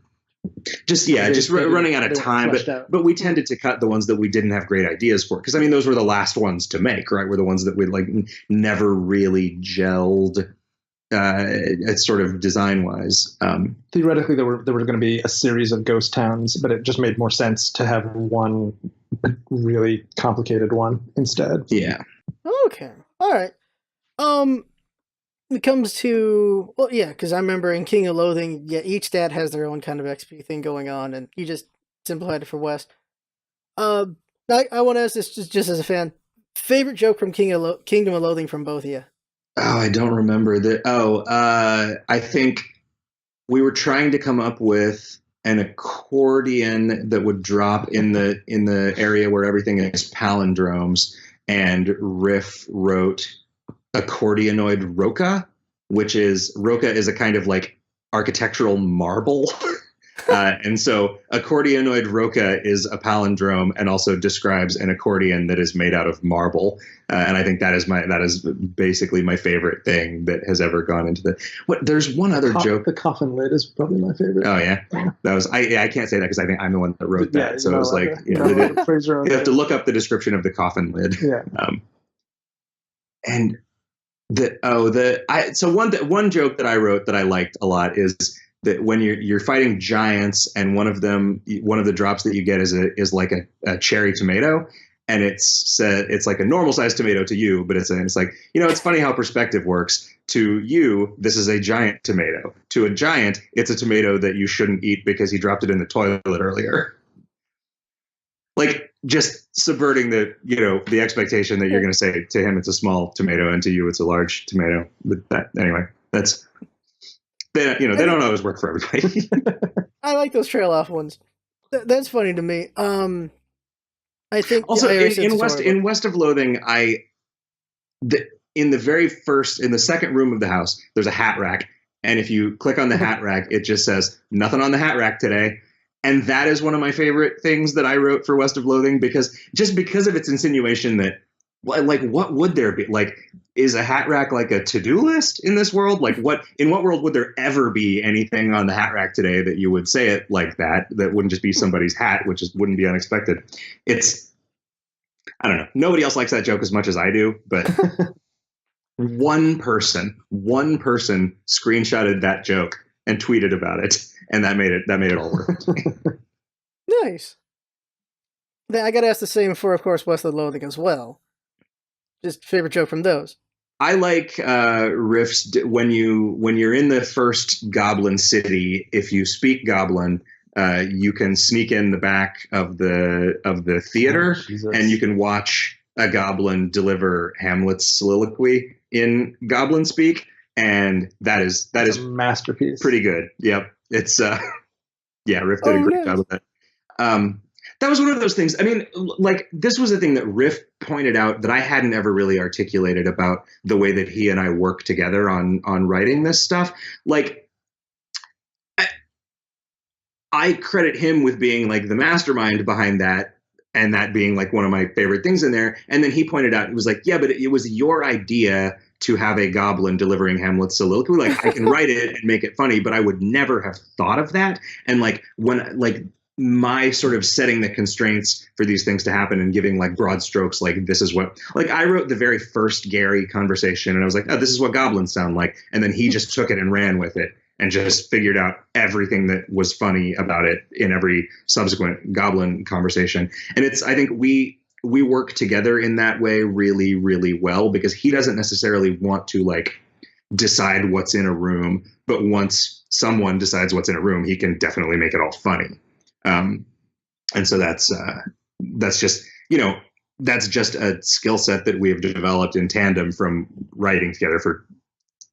Just running out of time, but we tended to cut the ones that we didn't have great ideas for, because I mean those were the last ones to make, right? Were the ones that we like never really gelled, sort of design wise. Theoretically, there were going to be a series of ghost towns, but it just made more sense to have one really complicated one instead. Yeah. Okay. All right. It comes to, well, yeah, because I remember in King of Loathing, yeah, each stat has their own kind of XP thing going on, and you just simplified it for West. I want to ask this just as a fan. Favorite joke from Kingdom of Loathing from both of you? Oh, I don't remember that. I think we were trying to come up with an accordion that would drop in the area where everything is palindromes, and Riff wrote accordionoid roca, which is a kind of like architectural marble. And so accordionoid roca is a palindrome and also describes an accordion that is made out of marble. And I think that is basically my favorite thing that has ever gone into there's one other joke. The coffin lid is probably my favorite. Oh yeah. That was, I can't say that because I think I'm the one that wrote that. Yeah, so it was like, you have to look up the description of the coffin lid. Yeah. And so one joke that I wrote that I liked a lot is that when you're fighting giants and one of the drops that you get is like a cherry tomato, and it's like a normal sized tomato to you, but it's like, it's funny how perspective works. To you, this is a giant tomato. To a giant, it's a tomato that you shouldn't eat because he dropped it in the toilet earlier. Like just subverting the expectation that you're going to say to him it's a small tomato and to you it's a large tomato. But anyway, they don't always work for everybody. I like those trail off ones. That's funny to me. I think also in West of Loathing, in the second room of the house, there's a hat rack, and if you click on the hat rack, it just says nothing on the hat rack today. And that is one of my favorite things that I wrote for West of Loathing, because of its insinuation that, like, what would there be? Like, is a hat rack like a to-do list in this world? Like, in what world would there ever be anything on the hat rack today that you would say it like that wouldn't just be somebody's hat, which wouldn't be unexpected? I don't know. Nobody else likes that joke as much as I do, but one person screenshotted that joke and tweeted about it. And that made it all work. Nice. I got to ask the same for, of course, West of Loathing as well. Just favorite joke from those. I like riffs when you're in the first Goblin city. If you speak Goblin, you can sneak in the back of the theater, and you can watch a Goblin deliver Hamlet's soliloquy in Goblin speak, and that is a masterpiece. Pretty good. Yep. It's Riff did a great job with that. That was one of those things. I mean, like, this was a thing that Riff pointed out that I hadn't ever really articulated about the way that he and I work together on writing this stuff. Like, I credit him with being like the mastermind behind that, and that being like one of my favorite things in there. And then he pointed out, it was like, yeah, but it was your idea to have a Goblin delivering Hamlet's soliloquy. Like, I can write it and make it funny, but I would never have thought of that. And like, when my sort of setting the constraints for these things to happen and giving like broad strokes, like, this is what, like, I wrote the very first Gary conversation and I was like, oh, this is what goblins sound like. And then he just took it and ran with it and just figured out everything that was funny about it in every subsequent Goblin conversation. And I think we work together in that way really, really well, because he doesn't necessarily want to like decide what's in a room, but once someone decides what's in a room, he can definitely make it all funny. And so that's just, that's just a skill set that we have developed in tandem from writing together for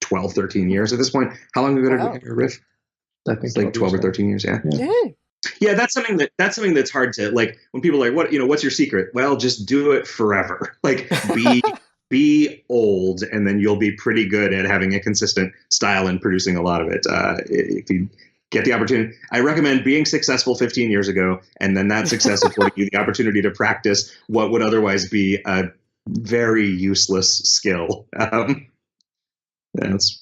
12, 13 years at this point. How long ago did we Riff? I think it's like 12 or 13 years. Yeah. Yeah, that's something that's hard to, like, when people are like, what's your secret? Well, just do it forever. Like, be be old, and then you'll be pretty good at having a consistent style and producing a lot of it. If you get the opportunity, I recommend being successful 15 years ago, and then that success affording you the opportunity to practice what would otherwise be a very useless skill. That's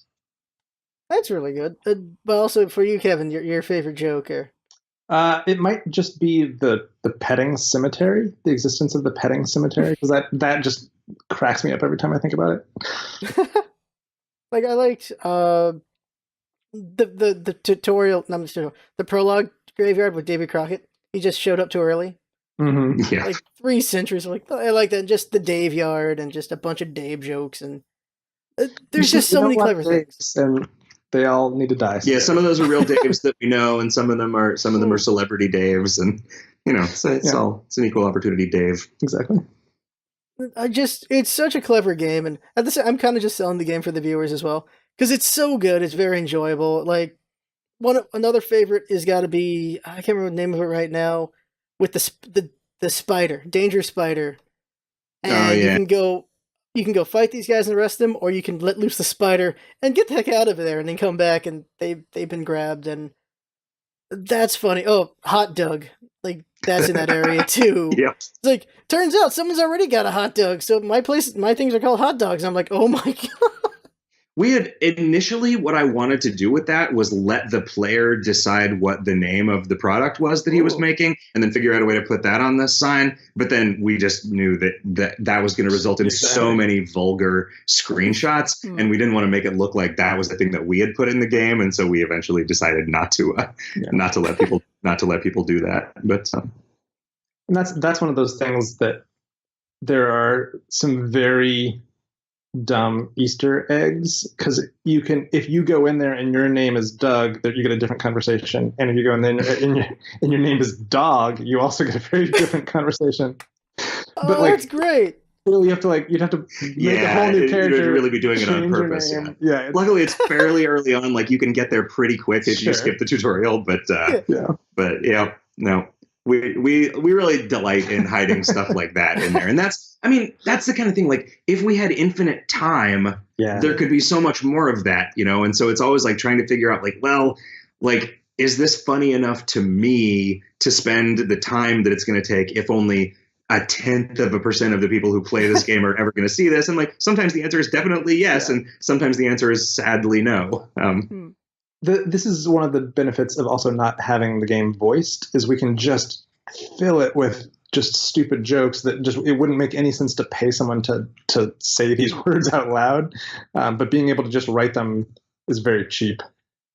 really good. But also for you, Kevin, your favorite joke, or it might just be the petting cemetery, the existence of the petting cemetery, because that just cracks me up every time I think about it. like I liked the tutorial, not the tutorial, the prologue graveyard with Davy Crockett. He just showed up too early. Mm-hmm. Yeah. Like 3 centuries. Like I like that. Just the Dave yard and just a bunch of Dave jokes, and there's just so many clever things. And they all need to die. Yeah, some of those are real Daves that we know, and some of them are celebrity Daves, and it's an equal opportunity Dave. Exactly. It's such a clever game, and at the same, I'm kind of just selling the game for the viewers as well, because it's so good. It's very enjoyable. Like another favorite is got to be, I can't remember the name of it right now, with the spider, danger spider, and you can go fight these guys and arrest them, or you can let loose the spider and get the heck out of there, and then come back and they've been grabbed, and that's funny. Oh, hot dog. Like, that's in that area too. Yep. It's like, turns out someone's already got a hot dog, so my things are called hot dogs. I'm like, oh my god. We had initially, what I wanted to do with that was let the player decide what the name of the product was that he was making, and then figure out a way to put that on the sign. But then we just knew that was going to result in so many vulgar screenshots, and we didn't want to make it look like that was the thing that we had put in the game. And so we eventually decided not to let people do that. But and that's one of those things that there are some very dumb Easter eggs, because if you go in there and your name is Doug, you get a different conversation, and if you go in there and your name is Dog, you also get a very different conversation. But that's great. You'd have to make a whole new character. You'd really be doing it on purpose. Yeah. Luckily, it's fairly early on. Like, you can get there pretty quick if you skip the tutorial. But no. We really delight in hiding stuff like that in there. And that's the kind of thing, like, if we had infinite time, there could be so much more of that, And so it's always like trying to figure out, like, well, like, is this funny enough to me to spend the time that it's going to take if only 0.1% of the people who play this game are ever going to see this? And like, sometimes the answer is definitely yes. And sometimes the answer is sadly no. This is one of the benefits of also not having the game voiced, is we can just fill it with just stupid jokes that it wouldn't make any sense to pay someone to say these words out loud. But being able to just write them is very cheap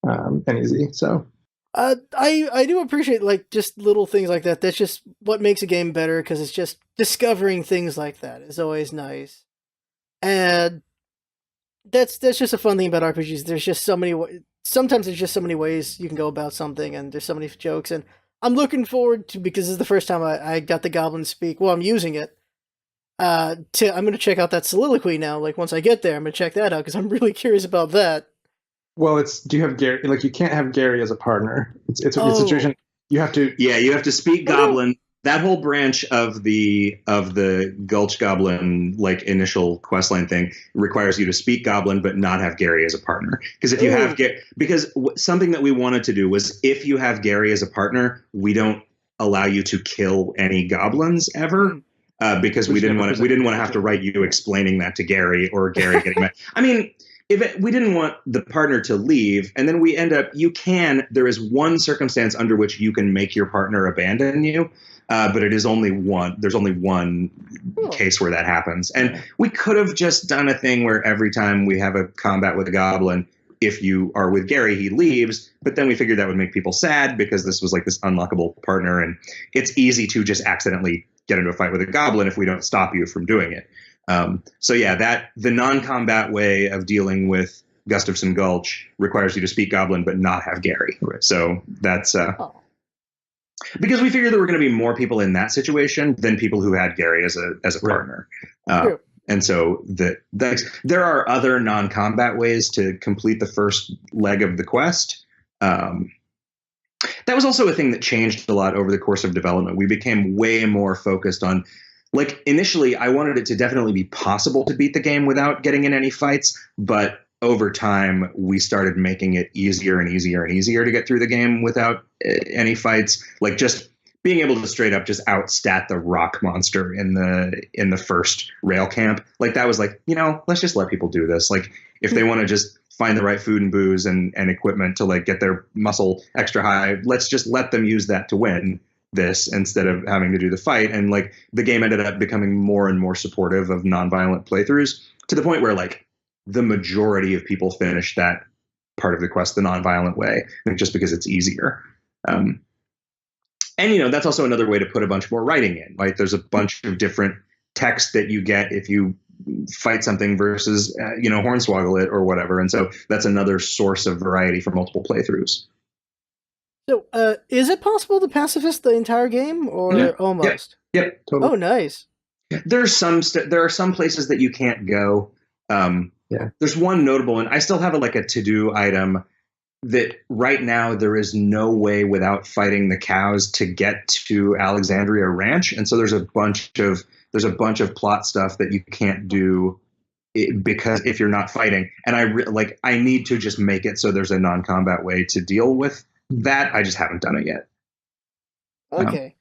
and easy. So I do appreciate, like, just little things like that. That's just what makes a game better, because it's just discovering things like that is always nice. And that's just a fun thing about RPGs. There's just so many sometimes there's just so many ways you can go about something, and there's so many jokes, and I'm looking forward to, because this is the first time I got the Goblin Speak. Well, I'm using it. I'm going to check out that soliloquy now. Like, once I get there, I'm going to check that out, because I'm really curious about that. Well, do you have Gary? Like, you can't have Gary as a partner. It's a situation. You have to. Yeah, you have to speak Goblin. That whole branch of the Gulch Goblin, like, initial questline thing, requires you to speak Goblin but not have Gary as a partner. Because if you have something that we wanted to do was, if you have Gary as a partner, we don't allow you to kill any goblins ever. Because we didn't want to have to write you explaining that to Gary, or Gary getting mad. I mean, we didn't want the partner to leave, and then we end up. There is one circumstance under which you can make your partner abandon you. But it is only one. There's only one case where that happens, and we could have just done a thing where every time we have a combat with a goblin, if you are with Gary, he leaves. But then we figured that would make people sad, because this was like this unlockable partner, and it's easy to just accidentally get into a fight with a goblin if we don't stop you from doing it. So the non-combat way of dealing with Gustafson Gulch requires you to speak Goblin but not have Gary. Right. So that's. Because we figured there were going to be more people in that situation than people who had Gary as a partner. And so there are other non-combat ways to complete the first leg of the quest. That was also a thing that changed a lot over the course of development. We became way more focused on, like initially I wanted it to definitely be possible to beat the game without getting in any fights, but over time we started making it easier and easier and easier to get through the game without any fights. Like just being able to straight up just outstat the rock monster in the first rail camp, like that was like, let's just let people do this. Like if they want to just find the right food and booze and equipment to like get their muscle extra high, let's just let them use that to win this instead of having to do the fight. And like the game ended up becoming more and more supportive of nonviolent playthroughs to the point where like the majority of people finish that part of the quest the nonviolent way, just because it's easier. And that's also another way to put a bunch more writing in. Right, there's a bunch of different text that you get if you fight something versus hornswoggle it or whatever, and so that's another source of variety for multiple playthroughs. So, is it possible to pacifist the entire game, or almost? Yep. Totally. Oh, nice. There are some places that you can't go. There's one notable one. I still have a to-do item that right now there is no way without fighting the cows to get to Alexandria Ranch, and so there's a bunch of plot stuff that you can't do because if you're not fighting. And I need to just make it so there's a non-combat way to deal with that. I just haven't done it yet. Okay.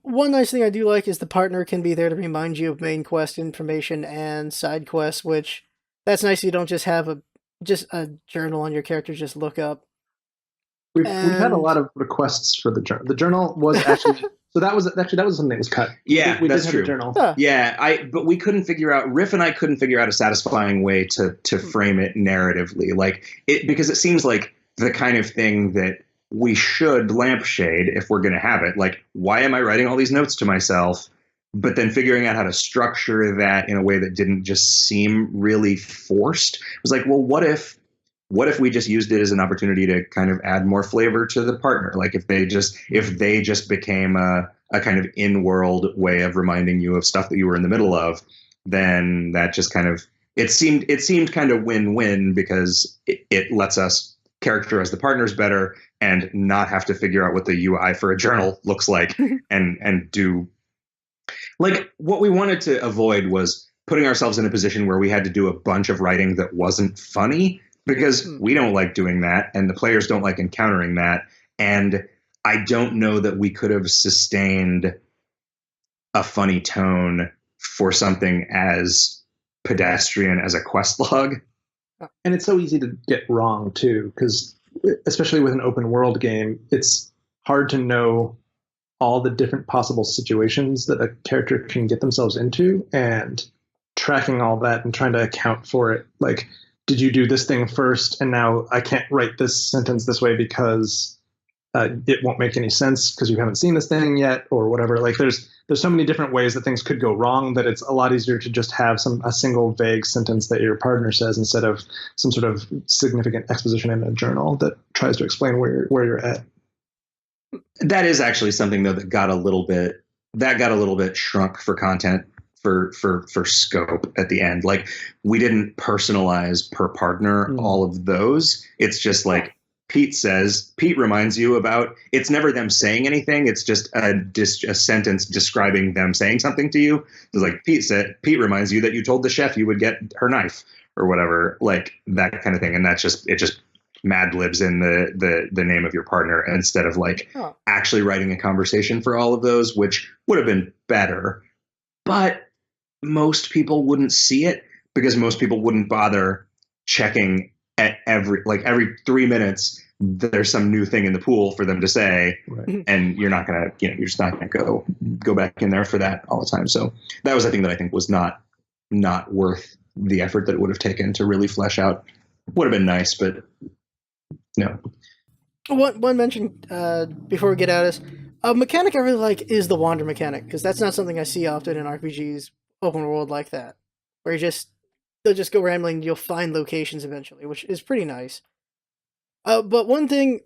One nice thing I do like is the partner can be there to remind you of main quest information and side quests, which that's nice. You don't just have a journal on your character just look up. We've had a lot of requests for the journal. The journal was actually so that was something that was cut. Yeah, we that's did true. Have a journal. Huh. Yeah, but we couldn't figure out. Riff and I couldn't figure out a satisfying way to frame it narratively, because it seems like the kind of thing that we should lampshade if we're going to have it. Like, why am I writing all these notes to myself? But then figuring out how to structure that in a way that didn't just seem really forced. It was like, well, what if we just used it as an opportunity to kind of add more flavor to the partner? Like if they just became a kind of in-world way of reminding you of stuff that you were in the middle of, then that just kind of, it seemed kind of win-win because it lets us characterize the partners better and not have to figure out what the UI for a journal looks like and do. Like what we wanted to avoid was putting ourselves in a position where we had to do a bunch of writing that wasn't funny, because we don't like doing that and the players don't like encountering that. And I don't know that we could have sustained a funny tone for something as pedestrian as a quest log. And it's so easy to get wrong too, because especially with an open world game, it's hard to know all the different possible situations that a character can get themselves into, and tracking all that and trying to account for it. Like, did you do this thing first and now I can't write this sentence this way because it won't make any sense because you haven't seen this thing yet or whatever. Like there's so many different ways that things could go wrong that it's a lot easier to just have a single vague sentence that your partner says instead of some sort of significant exposition in a journal that tries to explain where you're at. That is actually something though that got a little bit shrunk for content for scope at the end. Like we didn't personalize per partner all of those. It's just like Pete reminds you about, it's never them saying anything. It's just a sentence describing them saying something to you. It's like Pete reminds you that you told the chef you would get her knife or whatever, like that kind of thing. And it just Mad Libs in the name of your partner instead of actually writing a conversation for all of those, which would have been better. But most people wouldn't see it because most people wouldn't bother checking at every 3 minutes. There's some new thing in the pool for them to say, right. And you're just not gonna go back in there for that all the time. So that was a thing that I think was not worth the effort that it would have taken to really flesh out. Would have been nice, but no. One mention before we get out is a mechanic I really like is the wander mechanic, because that's not something I see often in RPGs open world like that, where they'll just go rambling and you'll find locations eventually, which is pretty nice. But one thing,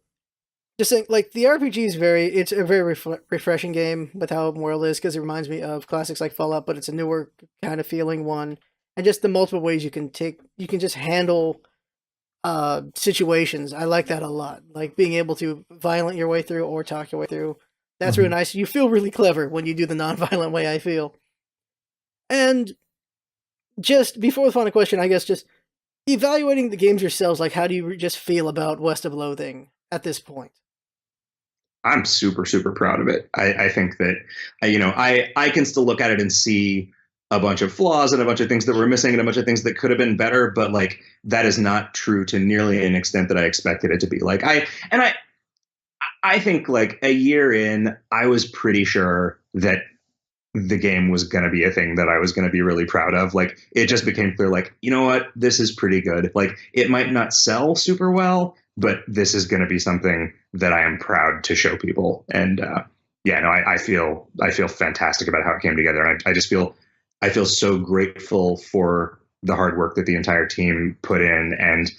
just saying, like the RPG is it's a very refreshing game with how open world is, because it reminds me of classics like Fallout, but it's a newer kind of feeling one, and just the multiple ways you can just handle situations. I like that a lot. Like being able to violent your way through or talk your way through. That's really nice. You feel really clever when you do the non-violent way, I feel. And just before the final question, I guess just evaluating the games yourselves, like how do you just feel about West of Loathing at this point? I'm super, super proud of it. I think that, I can still look at it and see a bunch of flaws and a bunch of things that were missing and a bunch of things that could have been better, but like that is not true to nearly an extent that I expected it to be. Like I think like a year in, I was pretty sure that the game was going to be a thing that I was going to be really proud of. Like it just became clear, like, you know what, this is pretty good. Like it might not sell super well, but this is going to be something that I am proud to show people. And I feel fantastic about how it came together. And I feel so grateful for the hard work that the entire team put in, and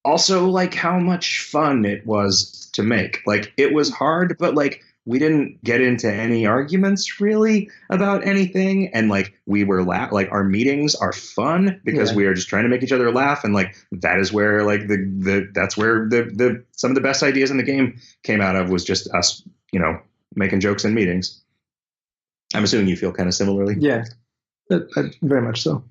also like how much fun it was to make. Like it was hard, but like we didn't get into any arguments really about anything. And like we were like our meetings are fun because we are just trying to make each other laugh. And like, that is where like that's where the some of the best ideas in the game came out of, was just us, making jokes in meetings. I'm assuming you feel kind of similarly. Yeah, very much so.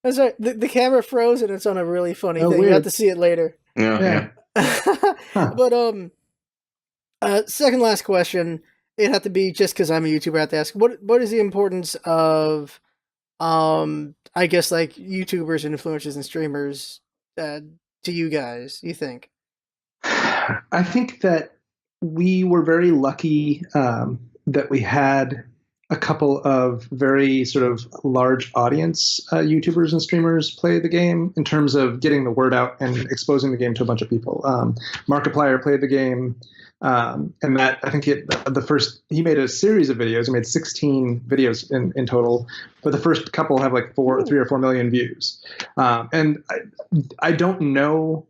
That's right. The camera froze and it's on a really funny thing. Weird. You have to see it later. Yeah. But second last question, it had to be, just because I'm a YouTuber, I have to ask, what is the importance of I guess like YouTubers and influencers and streamers to you guys, you think? I think that we were very lucky that we had a couple of very sort of large audience YouTubers and streamers play the game, in terms of getting the word out and exposing the game to a bunch of people. Markiplier played the game, and that, I think he made a series of videos. He made 16 videos in total, but the first couple have like 3 or 4 million views. And I don't know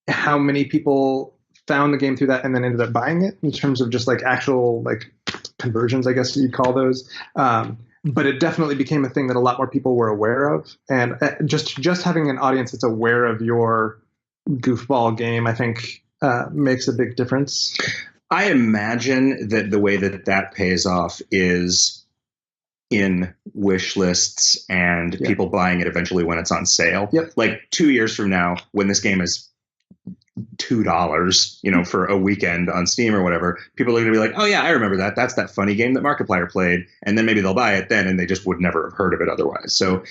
how many people found the game through that and then ended up buying it, in terms of just like actual like conversions, I guess you'd call those. But it definitely became a thing that a lot more people were aware of. And just having an audience that's aware of your goofball game, I think makes a big difference. I imagine that the way that pays off is in wish lists and people buying it eventually when it's on sale. Yep. Like 2 years from now, when this game is $2, for a weekend on Steam or whatever, people are going to be like, oh yeah, I remember that. That's that funny game that Markiplier played. And then maybe they'll buy it then, and they just would never have heard of it otherwise. So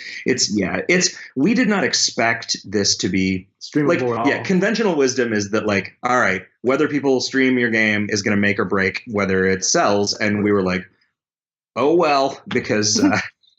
we did not expect this to be streamable at all. Conventional wisdom is that like, all right, whether people stream your game is going to make or break whether it sells. And we were like, oh, well, because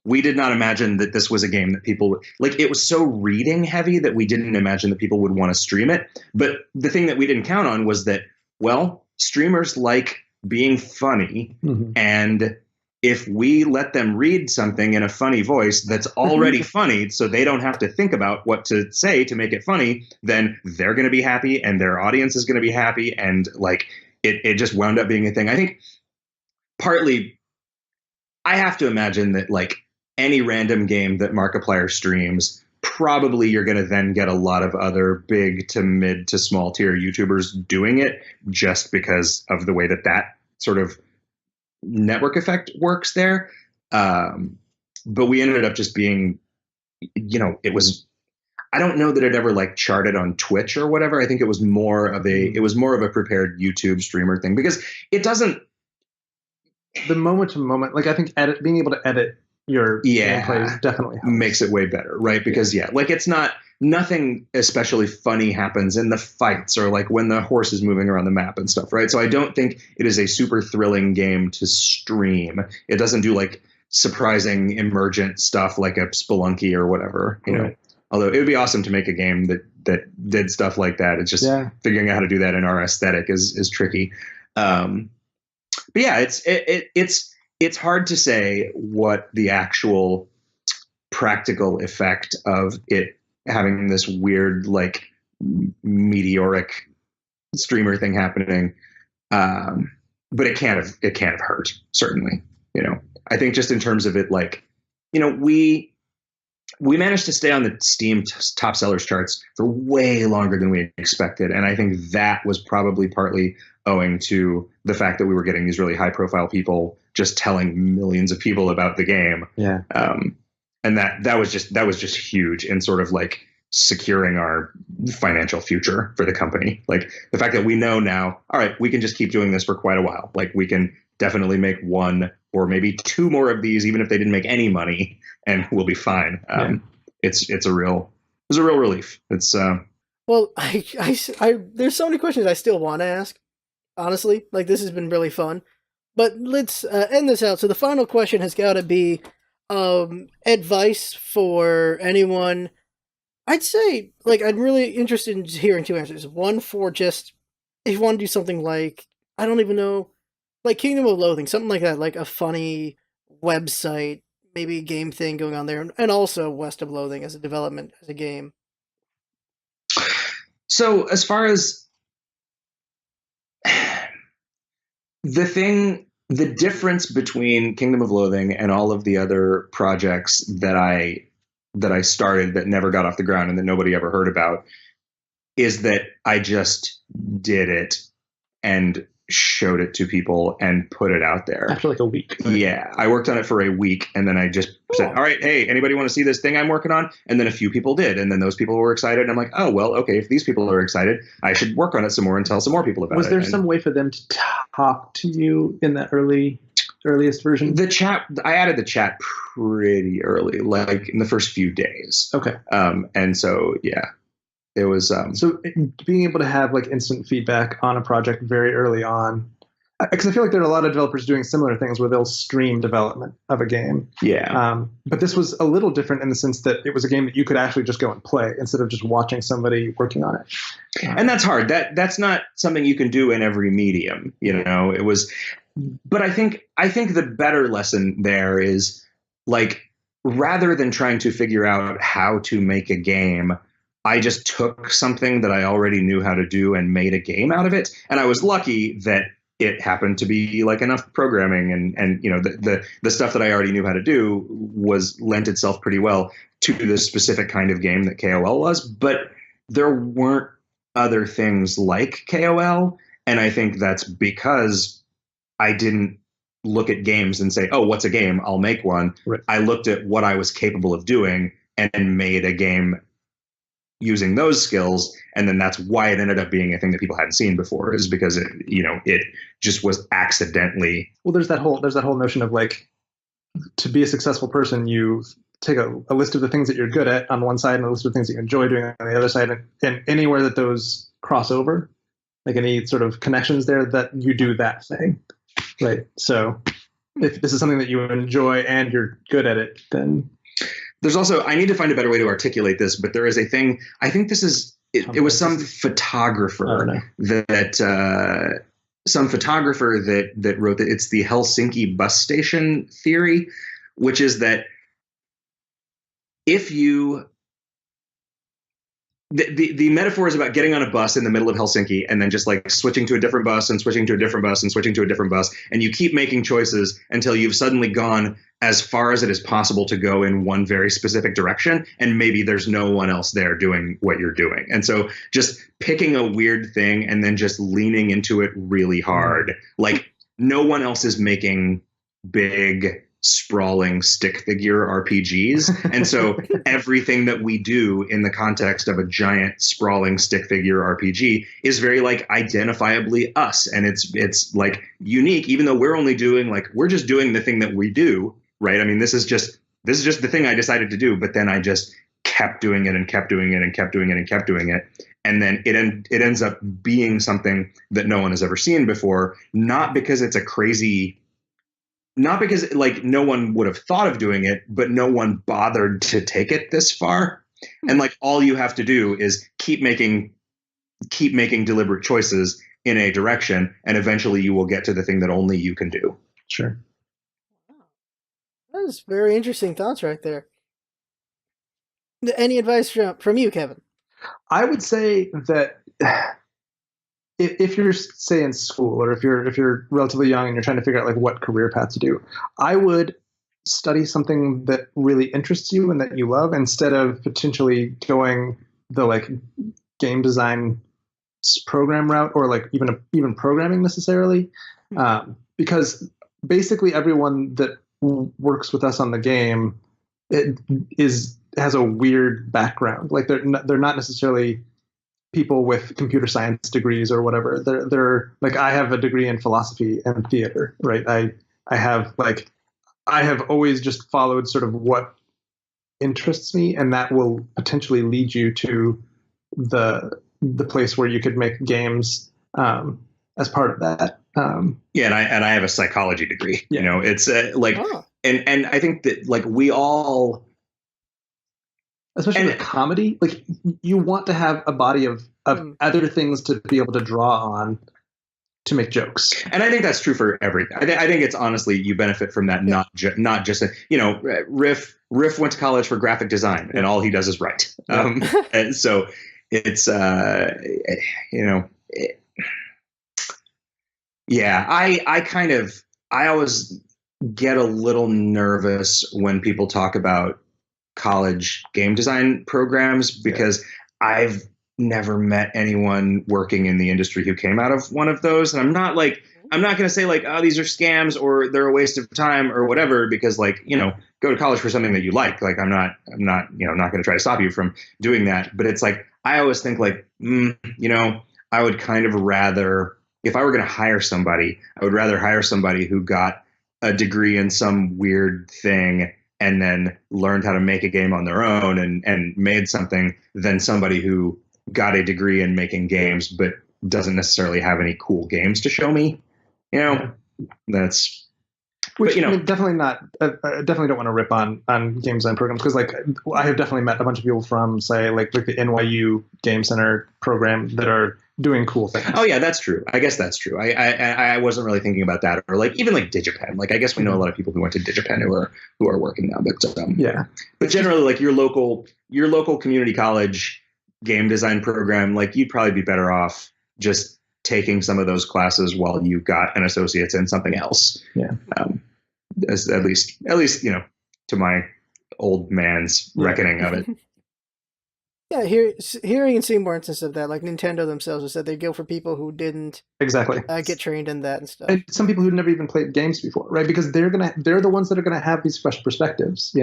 we did not imagine that this was a game that people like. It was so reading heavy that we didn't imagine that people would want to stream it. But the thing that we didn't count on was that, well, streamers like being funny. Mm-hmm. And if we let them read something in a funny voice that's already funny, so they don't have to think about what to say to make it funny, then they're going to be happy and their audience is going to be happy. And like it just wound up being a thing. I think partly I have to imagine that like any random game that Markiplier streams, probably you're going to then get a lot of other big to mid to small tier YouTubers doing it, just because of the way that sort of network effect works there. But we ended up just being, it was, I don't know that it ever like charted on Twitch or whatever. I think it was more of a prepared YouTube streamer thing, because it doesn't, the moment to moment, like I think being able to edit your gameplay definitely helps. Makes it way better, right? Because like it's nothing especially funny happens in the fights or like when the horse is moving around the map and stuff, right? So I don't think it is a super thrilling game to stream. It doesn't do like surprising emergent stuff like a Spelunky or whatever, know. Although it would be awesome to make a game that did stuff like that. It's just figuring out how to do that in our aesthetic is tricky. But yeah, it's hard to say what the actual practical effect of it having this weird, like meteoric streamer thing happening. But it can't have hurt, certainly. I think just in terms of it, like, we managed to stay on the Steam top sellers charts for way longer than we expected. And I think that was probably partly owing to the fact that we were getting these really high profile people just telling millions of people about the game. Yeah. And that was just huge in sort of like securing our financial future for the company. Like the fact that we know now, all right, we can just keep doing this for quite a while. Like we can definitely make one or maybe two more of these, even if they didn't make any money, and we'll be fine. It's a real relief. It's well, I there's so many questions I still want to ask. Honestly, like this has been really fun, but let's end this out. So the final question has got to be advice for anyone. I'd say, like, I'm really interested in hearing two answers. One for just if you want to do something like, I don't even know, like Kingdom of Loathing, something like that, like a funny website, maybe a game thing going on there, and also West of Loathing as a development, as a game. So as far as the difference between Kingdom of Loathing and all of the other projects that I started that never got off the ground and that nobody ever heard about is that I just did it and showed it to people and put it out there after like a week. Right? Yeah, I worked on it for a week and then I just said, all right, hey, anybody want to see this thing I'm working on? And then a few people did, and then those people were excited, and I'm like, oh well, okay, if these people are excited, I should work on it some more and tell some more people about it. Was there some way for them to talk to you in the earliest version? The chat, I added the chat pretty early, like in the first few days. Okay. And so yeah, it was so being able to have like instant feedback on a project very early on, because I feel like there are a lot of developers doing similar things where they'll stream development of a game. Yeah. But this was a little different in the sense that it was a game that you could actually just go and play instead of just watching somebody working on it. And that's hard. That's not something you can do in every medium. You know, it was. But I think the better lesson there is, like, rather than trying to figure out how to make a game, I just took something that I already knew how to do and made a game out of it. And I was lucky that it happened to be like enough programming and you know, the stuff that I already knew how to do was lent itself pretty well to the specific kind of game that KOL was. But there weren't other things like KOL. And I think that's because I didn't look at games and say, oh, what's a game? I'll make one. Right. I looked at what I was capable of doing and made a game using those skills. And then that's why it ended up being a thing that people hadn't seen before, is because it just was accidentally. Well, there's that whole notion of like, to be a successful person, you take a list of the things that you're good at on one side and a list of things that you enjoy doing on the other side. And anywhere that those cross over, like any sort of connections there, that you do that thing. Right. So if this is something that you enjoy and you're good at it, then there's also, I need to find a better way to articulate this, but there is a thing, I think this is, it was some photographer that wrote that it's the Helsinki bus station theory, which is that if you, the metaphor is about getting on a bus in the middle of Helsinki and then just like switching to a different bus and switching to a different bus and switching to a different bus. And you keep making choices until you've suddenly gone as far as it is possible to go in one very specific direction. And maybe there's no one else there doing what you're doing. And so just picking a weird thing and then just leaning into it really hard. Like no one else is making big, sprawling stick figure RPGs. And so everything that we do in the context of a giant sprawling stick figure RPG is very like identifiably us. And it's like unique, even though we're only doing like, we're just doing the thing that we do, right? I mean, this is just the thing I decided to do, but then I just kept doing it and kept doing it and kept doing it and kept doing it. And then it ends up being something that no one has ever seen before, not because it's not because like no one would have thought of doing it, but no one bothered to take it this far. And like all you have to do is keep making deliberate choices in a direction, and eventually you will get to the thing that only you can do. Sure. That is very interesting thoughts right there. Any advice from you, Kevin? I would say that if you're, say, in school, or if you're relatively young and you're trying to figure out like what career path to do, I would study something that really interests you and that you love, instead of potentially going the like game design program route, or like even programming necessarily, because basically everyone that works with us on the game has a weird background. Like they're not necessarily people with computer science degrees or whatever. They're like, I have a degree in philosophy and theater, right? I have always just followed sort of what interests me, and that will potentially lead you to the place where you could make games as part of that. Yeah, and I have a psychology degree. Yeah. You know, it's and I think that like we all, especially with comedy, like you want to have a body of other things to be able to draw on to make jokes. And I think that's true for everything. I think it's honestly, you benefit from that, not just, Riff went to college for graphic design and all he does is write. And so it's, I always get a little nervous when people talk about college game design programs because I've never met anyone working in the industry who came out of one of those. And I'm not going to say like, oh, these are scams or they're a waste of time or whatever, because like, go to college for something that you like. Like I'm not not going to try to stop you from doing that. But it's like, I always think like, I would kind of rather, if I were going to hire somebody, I would rather hire somebody who got a degree in some weird thing and then learned how to make a game on their own and made something than somebody who got a degree in making games but doesn't necessarily have any cool games to show me. That's which, I mean, definitely not. I definitely don't want to rip on game design programs because, like, I have definitely met a bunch of people from, say, like the NYU Game Center program that are doing cool things. Oh yeah, that's true. I guess that's true. I wasn't really thinking about that, or like even like DigiPen. Like I guess we know a lot of people who went to DigiPen who are working now. But but generally, like your local community college game design program, like you'd probably be better off just taking some of those classes while you got an associate's in something else. Yeah. At least, to my old man's reckoning of it. Yeah, hearing and seeing more instances of that, like Nintendo themselves has said they go for people who didn't get trained in that and stuff. And some people who never even played games before, right? Because they're the ones that are gonna have these fresh perspectives.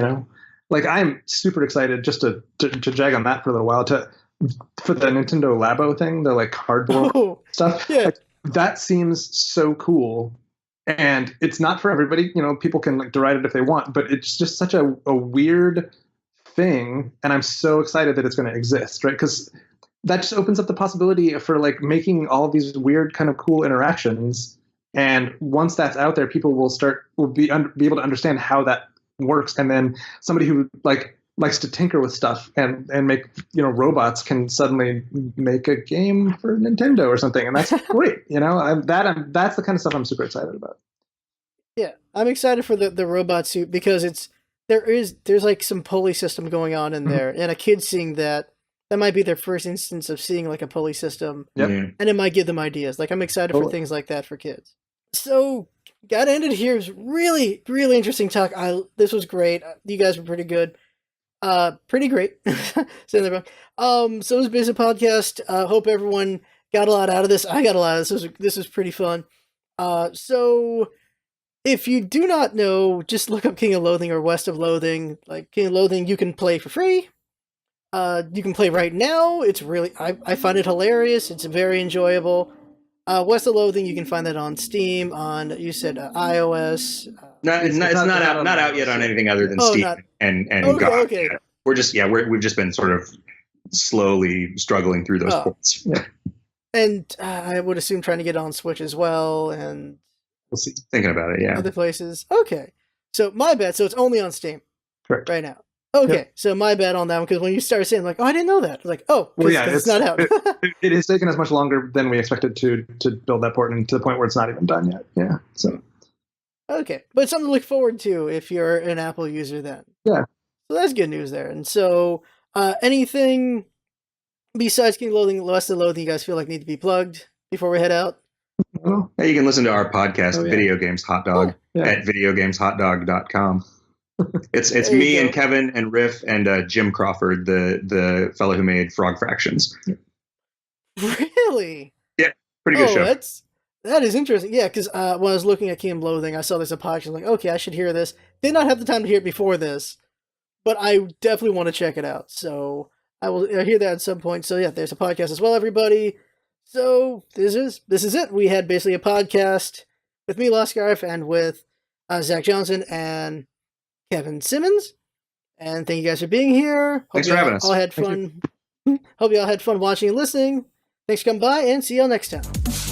Like I'm super excited just to jag on that for a little while for the Nintendo Labo thing, the like cardboard stuff. Yeah, like, that seems so cool. And it's not for everybody. People can like deride it if they want, but it's just such a weird thing, and I'm so excited that it's going to exist, right? Because that just opens up the possibility for like making all of these weird kind of cool interactions. And once that's out there, people will be able to understand how that works. And then somebody who likes to tinker with stuff and make robots can suddenly make a game for Nintendo or something, and that's great. That's the kind of stuff I'm super excited about. Yeah, I'm excited for the robot suit because there's like some pulley system going on in there, and a kid seeing that might be their first instance of seeing like a pulley system, and it might give them ideas. Like I'm excited for things like that for kids. So got ended here. It was really, really interesting talk. This was great. You guys were pretty good. Pretty great. So it was a busy podcast. Hope everyone got a lot out of this. I got a lot of this. This was pretty fun. So if you do not know, just look up King of Loathing or West of Loathing. Like King of Loathing, you can play for free. You can play right now. It's really, I find it hilarious. It's very enjoyable. West of Loathing, you can find that on Steam, on, you said iOS. It's not out yet on anything other than Steam and God. Okay. We've just been sort of slowly struggling through those ports. Yeah. And I would assume trying to get it on Switch as well, and we'll see. Thinking about it, yeah. Other places. Okay. So my bad. So it's only on Steam. Correct. Right now. Okay. Yep. So my bad on that one, because when you started saying like, oh, I didn't know that. I was like, oh, well, yeah, it's not out. it has taken us much longer than we expected to build that port, and to the point where it's not even done yet. Yeah. So. Okay, but it's something to look forward to if you're an Apple user then. Yeah. So that's good news there. And so, anything besides King of Loathing, West of Loathing, you guys feel like need to be plugged before we head out? Well, you can listen to our podcast, Video Games Hot Dog, at videogameshotdog.com. It's me and Kevin and Riff and Jim Crawford, the fellow who made Frog Fractions. Really? Yeah, pretty good show. That is interesting. Yeah, because when I was looking at Kingdom of Loathing, I saw there's a podcast. I'm like, okay, I should hear this. Did not have the time to hear it before this, but I definitely want to check it out. So I will hear that at some point. So yeah, there's a podcast as well, everybody. So this is it. We had basically a podcast with me, LostScarf, and with Zack Johnson and Kevin Simmons. And thank you guys for being here. Hope Thanks for having us. all had fun. Hope you all had fun watching and listening. Thanks for coming by, and see y'all next time.